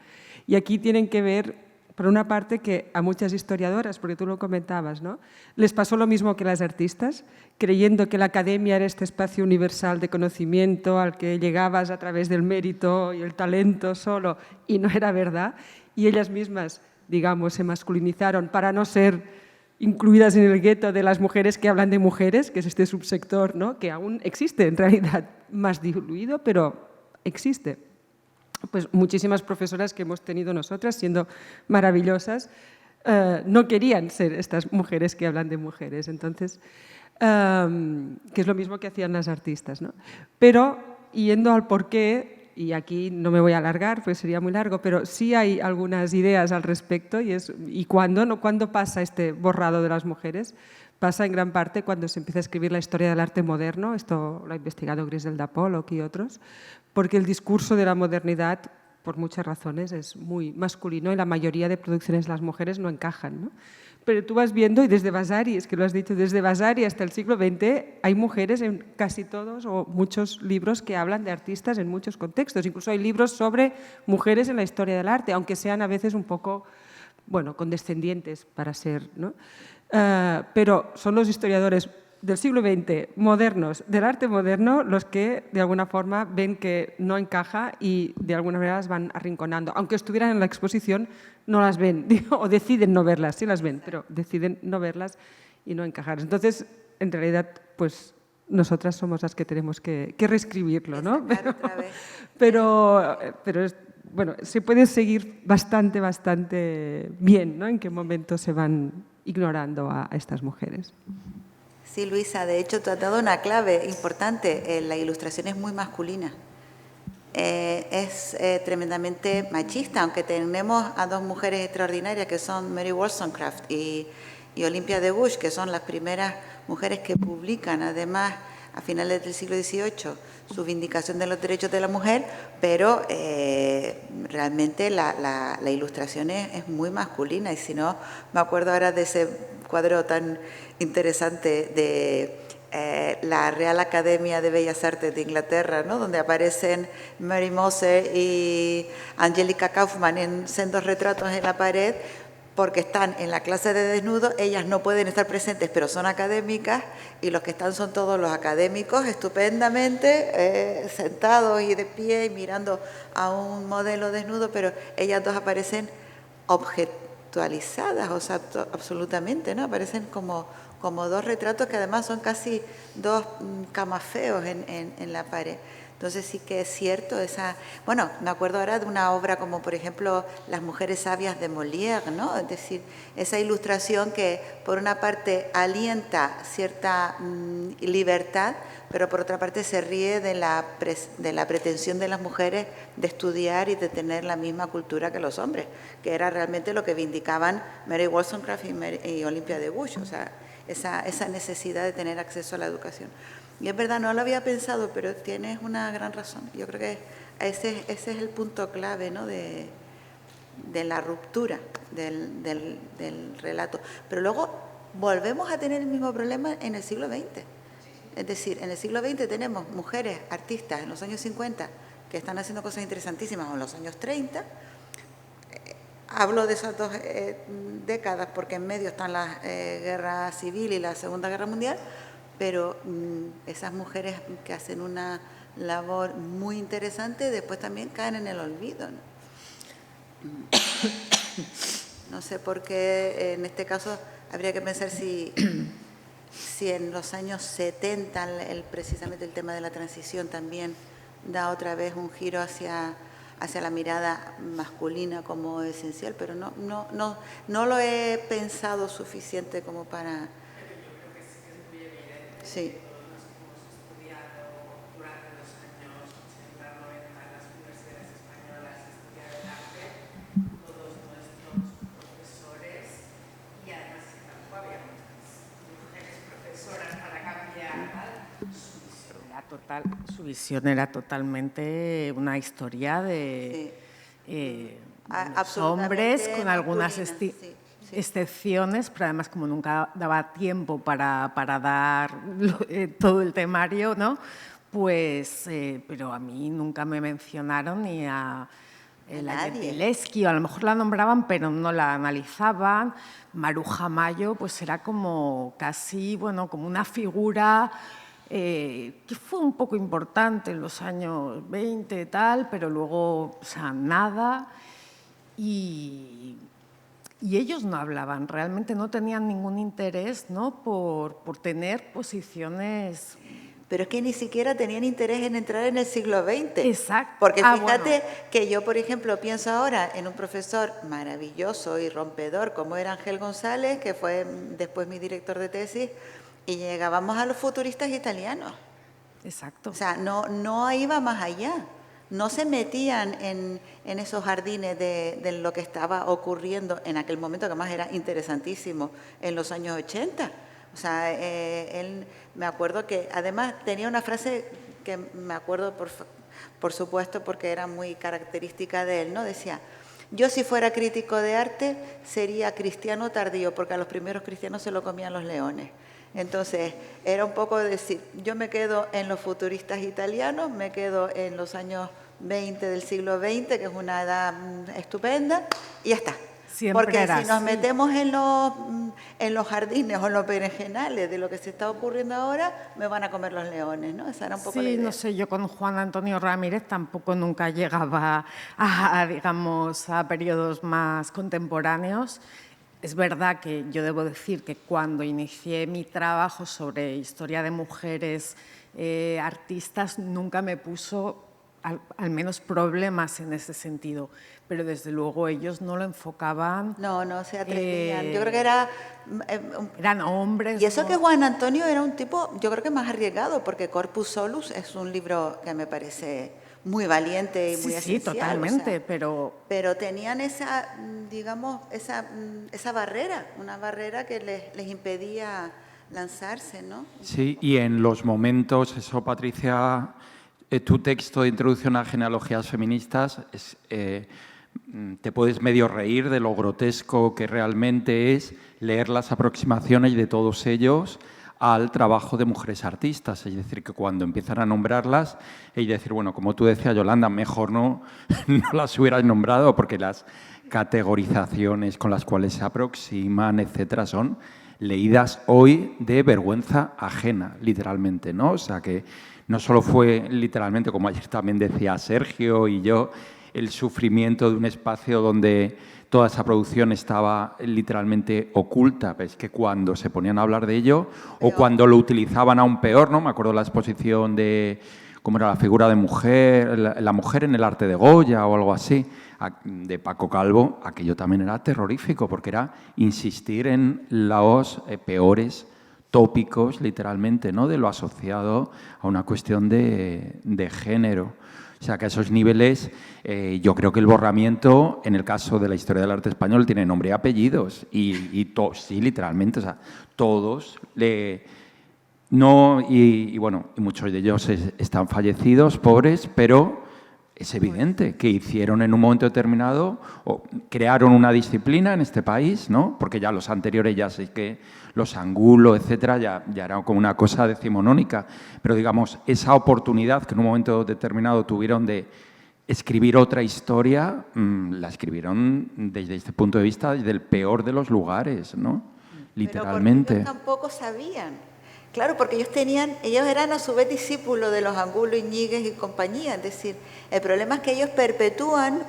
Y aquí tienen que ver, por una parte, que a muchas historiadoras, porque tú lo comentabas, ¿no?, les pasó lo mismo que las artistas, creyendo que la academia era este espacio universal de conocimiento al que llegabas a través del mérito y el talento solo, y no era verdad, y ellas mismas digamos, se masculinizaron para no ser incluidas en el gueto de las mujeres que hablan de mujeres, que es este subsector, ¿no?, que aún existe, en realidad más diluido, pero existe. Pues muchísimas profesoras que hemos tenido nosotras, siendo maravillosas, no querían ser estas mujeres que hablan de mujeres. Entonces, que es lo mismo que hacían las artistas, ¿no? Pero, yendo al porqué, y aquí no me voy a alargar, pues sería muy largo, pero sí hay algunas ideas al respecto, y cuándo, ¿no? ¿Cuándo pasa este borrado de las mujeres? Pasa en gran parte cuando se empieza a escribir la historia del arte moderno, esto lo ha investigado Griselda Pollock y otros, porque el discurso de la modernidad, por muchas razones, es muy masculino y la mayoría de producciones de las mujeres no encajan, ¿no? Pero tú vas viendo, y desde Vasari, es que lo has dicho, desde Vasari hasta el siglo XX hay mujeres en casi todos o muchos libros que hablan de artistas en muchos contextos. Incluso hay libros sobre mujeres en la historia del arte, aunque sean a veces un poco, bueno, condescendientes para ser, ¿no? Pero son los historiadores del siglo XX, modernos, del arte moderno, los que de alguna forma ven que no encaja y de alguna manera las van arrinconando. Aunque estuvieran en la exposición, no las ven, o deciden no verlas, sí las ven, pero deciden no verlas y no encajar. Entonces, en realidad, pues nosotras somos las que tenemos que reescribirlo, ¿no? Pero bueno, se puede seguir bastante bien, ¿no?, en qué momento se van ignorando a estas mujeres. Sí, Luisa, de hecho tú has dado una clave importante. La ilustración es muy masculina. Es tremendamente machista, aunque tenemos a dos mujeres extraordinarias que son Mary Wollstonecraft y Olympia de Gouges, que son las primeras mujeres que publican, además, a finales del siglo XVIII, su vindicación de los derechos de la mujer, pero realmente la ilustración es muy masculina. Y si no, me acuerdo ahora de ese cuadro tan interesante de la Real Academia de Bellas Artes de Inglaterra, ¿no?, donde aparecen Mary Moser y Angelica Kauffman en sendos retratos en la pared, porque están en la clase de desnudo, ellas no pueden estar presentes, pero son académicas, y los que están son todos los académicos estupendamente sentados y de pie y mirando a un modelo desnudo, pero ellas dos aparecen objetualizadas, o sea, absolutamente, ¿no? Aparecen como dos retratos que además son casi dos camafeos en la pared. Entonces sí que es cierto bueno, me acuerdo ahora de una obra como por ejemplo Las mujeres sabias de Molière, ¿no? Es decir, esa ilustración que por una parte alienta cierta libertad, pero por otra parte se ríe de la pretensión de las mujeres de estudiar y de tener la misma cultura que los hombres, que era realmente lo que vindicaban Mary Wollstonecraft y Olympia de Gouges, o sea, esa necesidad de tener acceso a la educación. Y es verdad, no lo había pensado, pero tienes una gran razón. Yo creo que ese es el punto clave, ¿no?, de la ruptura del relato. Pero luego volvemos a tener el mismo problema en el siglo XX. Es decir, en el siglo XX tenemos mujeres artistas en los años 50 que están haciendo cosas interesantísimas, o en los años 30. Hablo de esas dos décadas porque en medio están la guerra civil y la Segunda Guerra Mundial, pero esas mujeres que hacen una labor muy interesante después también caen en el olvido, ¿no? No sé por qué en este caso habría que pensar si en los años 70 precisamente el tema de la transición también da otra vez un giro hacia la mirada masculina como esencial, pero no lo he pensado suficiente como para... Sí. Su visión era totalmente una historia de hombres con algunas excepciones, pero además como nunca daba tiempo para dar todo el temario, ¿no? Pues, pero a mí nunca me mencionaron ni a la Gentileschi, o a lo mejor la nombraban, pero no la analizaban. Maruja Mayo, pues era como casi, bueno, como una figura que fue un poco importante en los años 20 y tal, pero luego, o sea, nada. Y y ellos no hablaban, realmente no tenían ningún interés, ¿no?, por tener posiciones. Pero es que ni siquiera tenían interés en entrar en el siglo XX. Exacto. Porque fíjate bueno. que yo, por ejemplo, pienso ahora en un profesor maravilloso y rompedor como era Ángel González, que fue después mi director de tesis, y llegábamos a los futuristas italianos. Exacto. O sea, no iba más allá. No se metían en esos jardines de lo que estaba ocurriendo en aquel momento, que además era interesantísimo, en los años 80. O sea, él, me acuerdo que además tenía una frase que me acuerdo por supuesto porque era muy característica de él, ¿no? Decía, yo si fuera crítico de arte sería cristiano tardío, porque a los primeros cristianos se lo comían los leones. Entonces, era un poco decir, yo me quedo en los futuristas italianos, me quedo en los años 20 del siglo XX, que es una edad estupenda, y ya está. Siempre porque era si nos así. metemos en los jardines o en los berenjenales de lo que se está ocurriendo ahora, me van a comer los leones, ¿no? Esa era un poco la Sí, idea. no sé, yo con Juan Antonio Ramírez tampoco nunca llegaba a, digamos, a periodos más contemporáneos. Es verdad que yo debo decir que cuando inicié mi trabajo sobre historia de mujeres artistas, nunca me puso al menos problemas en ese sentido, pero desde luego ellos no lo enfocaban. No se atrevían. Yo creo que era... eran hombres. Y eso ¿no? que Juan Antonio era un tipo, yo creo que más arriesgado, porque Corpus Solus es un libro que me parece muy valiente y muy esencial. Sí, totalmente, o sea, pero tenían esa, digamos, esa barrera, una barrera que les impedía lanzarse, ¿no? Sí, y en los momentos, eso, Patricia, tu texto de introducción a genealogías feministas, te puedes medio reír de lo grotesco que realmente es leer las aproximaciones de todos ellos al trabajo de mujeres artistas. Es decir, que cuando empiezan a nombrarlas y decir, bueno, como tú decías, Yolanda, mejor no las hubieras nombrado porque las categorizaciones con las cuales se aproximan, etcétera, son leídas hoy de vergüenza ajena, literalmente, ¿no? O sea, que no solo fue literalmente, como ayer también decía Sergio y yo, el sufrimiento de un espacio donde toda esa producción estaba literalmente oculta, pero es que cuando se ponían a hablar de ello o cuando lo utilizaban aún peor, ¿no? Me acuerdo de la exposición de cómo era la figura de mujer, la mujer en el arte de Goya o algo así, de Paco Calvo, aquello también era terrorífico porque era insistir en los peores tópicos, literalmente, ¿no? De lo asociado a una cuestión de género. O sea, que a esos niveles yo creo que el borramiento, en el caso de la historia del arte español, tiene nombre y apellidos. Sí, literalmente, o sea, todos bueno, y muchos de ellos están fallecidos, pobres, pero es evidente que hicieron en un momento determinado, o crearon una disciplina en este país, ¿no? Porque ya los anteriores, ya sé que los Angulo, etcétera, ya era como una cosa decimonónica. Pero, digamos, esa oportunidad que en un momento determinado tuvieron de escribir otra historia, la escribieron desde este punto de vista, desde el peor de los lugares, ¿no? Literalmente. Pero porque ellos tampoco sabían. Claro, porque ellos eran a su vez discípulos de los Angulo, Iñiguez y compañía. Es decir, el problema es que ellos perpetúan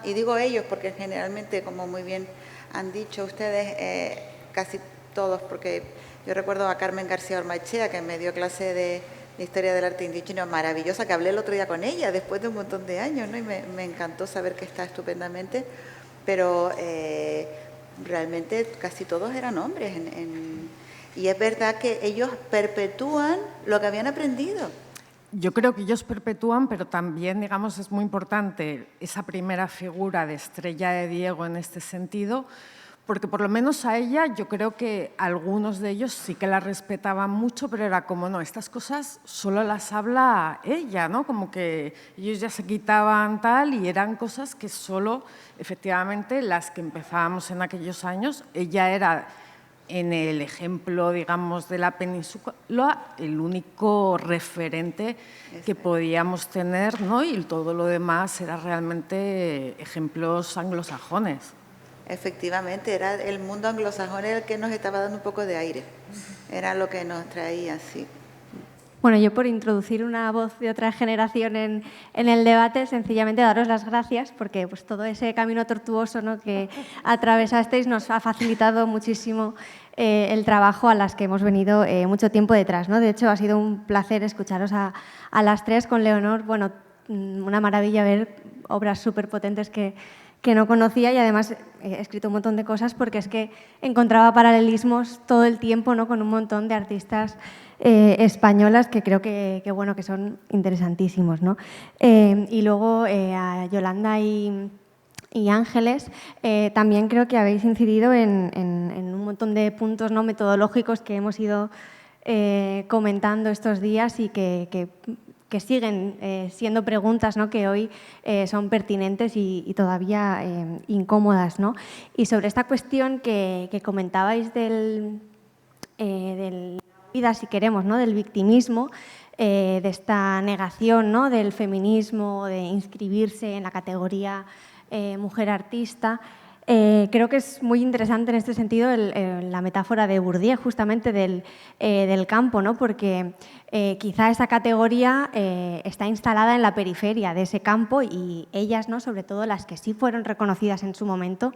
y digo ellos porque generalmente, como muy bien han dicho ustedes, casi todos, porque yo recuerdo a Carmen García Ormachea, que me dio clase de Historia del Arte Indígena maravillosa, que hablé el otro día con ella después de un montón de años, ¿no? Y me encantó saber que está estupendamente, pero realmente casi todos eran hombres y es verdad que ellos perpetúan lo que habían aprendido. Yo creo que ellos perpetúan, pero también, digamos, es muy importante esa primera figura de Estrella de Diego en este sentido, porque por lo menos a ella yo creo que algunos de ellos sí que la respetaban mucho, pero era como, no, estas cosas solo las habla ella, ¿no? Como que ellos ya se quitaban tal y eran cosas que solo, efectivamente, las que empezábamos en aquellos años, ella era... En el ejemplo, digamos, de la península, el único referente que podíamos tener, ¿no? Y todo lo demás era realmente ejemplos anglosajones. Efectivamente, era el mundo anglosajón el que nos estaba dando un poco de aire. Era lo que nos traía, sí. Bueno, yo por introducir una voz de otra generación en el debate, sencillamente daros las gracias porque pues, todo ese camino tortuoso, ¿no?, que atravesasteis nos ha facilitado muchísimo el trabajo a las que hemos venido mucho tiempo detrás, ¿no? De hecho, ha sido un placer escucharos a las tres con Leonor. Bueno, una maravilla ver obras súper potentes que no conocía y además he escrito un montón de cosas porque es que encontraba paralelismos todo el tiempo, ¿no?, con un montón de artistas españolas que creo que son interesantísimos, ¿no? Y luego a Yolanda y Ángeles, también creo que habéis incidido en un montón de puntos, ¿no?, metodológicos que hemos ido comentando estos días y que siguen siendo preguntas, ¿no?, que hoy son pertinentes y todavía incómodas, ¿no? Y sobre esta cuestión que comentabais del vida, si queremos, ¿no?, del victimismo, de esta negación, ¿no?, del feminismo, de inscribirse en la categoría mujer artista. Creo que es muy interesante en este sentido la metáfora de Bourdieu, justamente del campo, ¿no?, porque quizá esa categoría está instalada en la periferia de ese campo y ellas, ¿no?, sobre todo las que sí fueron reconocidas en su momento,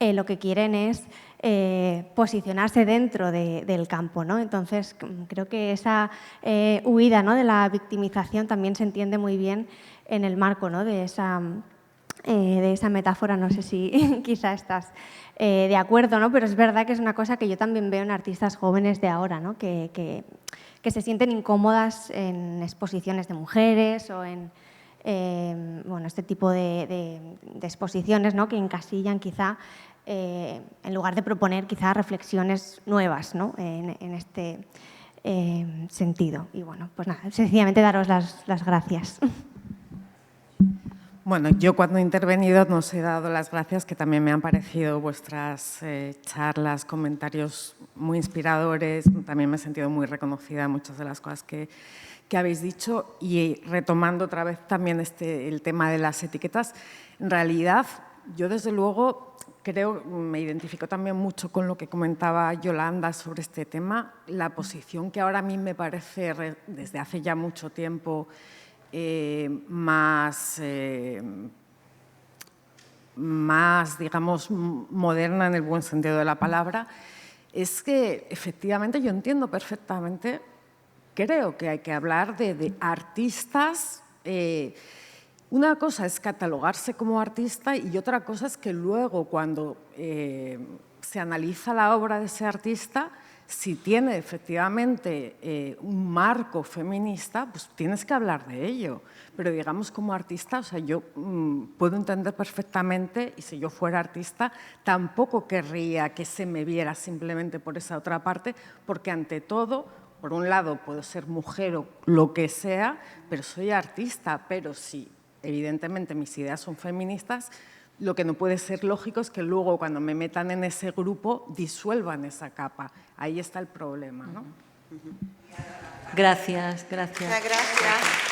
lo que quieren es posicionarse dentro del campo, ¿no? Entonces, creo que esa huida, ¿no?, de la victimización también se entiende muy bien en el marco, ¿no?, de esa metáfora. No sé si quizá estás de acuerdo, ¿no? Pero es verdad que es una cosa que yo también veo en artistas jóvenes de ahora, ¿no?, que se sienten incómodas en exposiciones de mujeres o en este tipo de exposiciones, ¿no?, que encasillan quizá, en lugar de proponer quizá reflexiones nuevas, ¿no?, en este sentido. Y bueno, pues nada, sencillamente daros las gracias. Bueno, yo cuando he intervenido nos he dado las gracias, que también me han parecido vuestras charlas, comentarios muy inspiradores. También me he sentido muy reconocida en muchas de las cosas que habéis dicho. Y retomando otra vez también el tema de las etiquetas, en realidad yo desde luego creo, me identifico también mucho con lo que comentaba Yolanda sobre este tema. La posición que ahora a mí me parece desde hace ya mucho tiempo más, digamos, moderna en el buen sentido de la palabra, es que efectivamente yo entiendo perfectamente, creo que hay que hablar de artistas. Una cosa es catalogarse como artista y otra cosa es que luego cuando se analiza la obra de ese artista, si tiene efectivamente un marco feminista, pues tienes que hablar de ello. Pero digamos como artista, o sea, yo puedo entender perfectamente, y si yo fuera artista, tampoco querría que se me viera simplemente por esa otra parte, porque ante todo, por un lado, puedo ser mujer o lo que sea, pero soy artista. Pero si evidentemente mis ideas son feministas, lo que no puede ser lógico es que luego, cuando me metan en ese grupo, disuelvan esa capa. Ahí está el problema, ¿no? Gracias, gracias. Muchas gracias.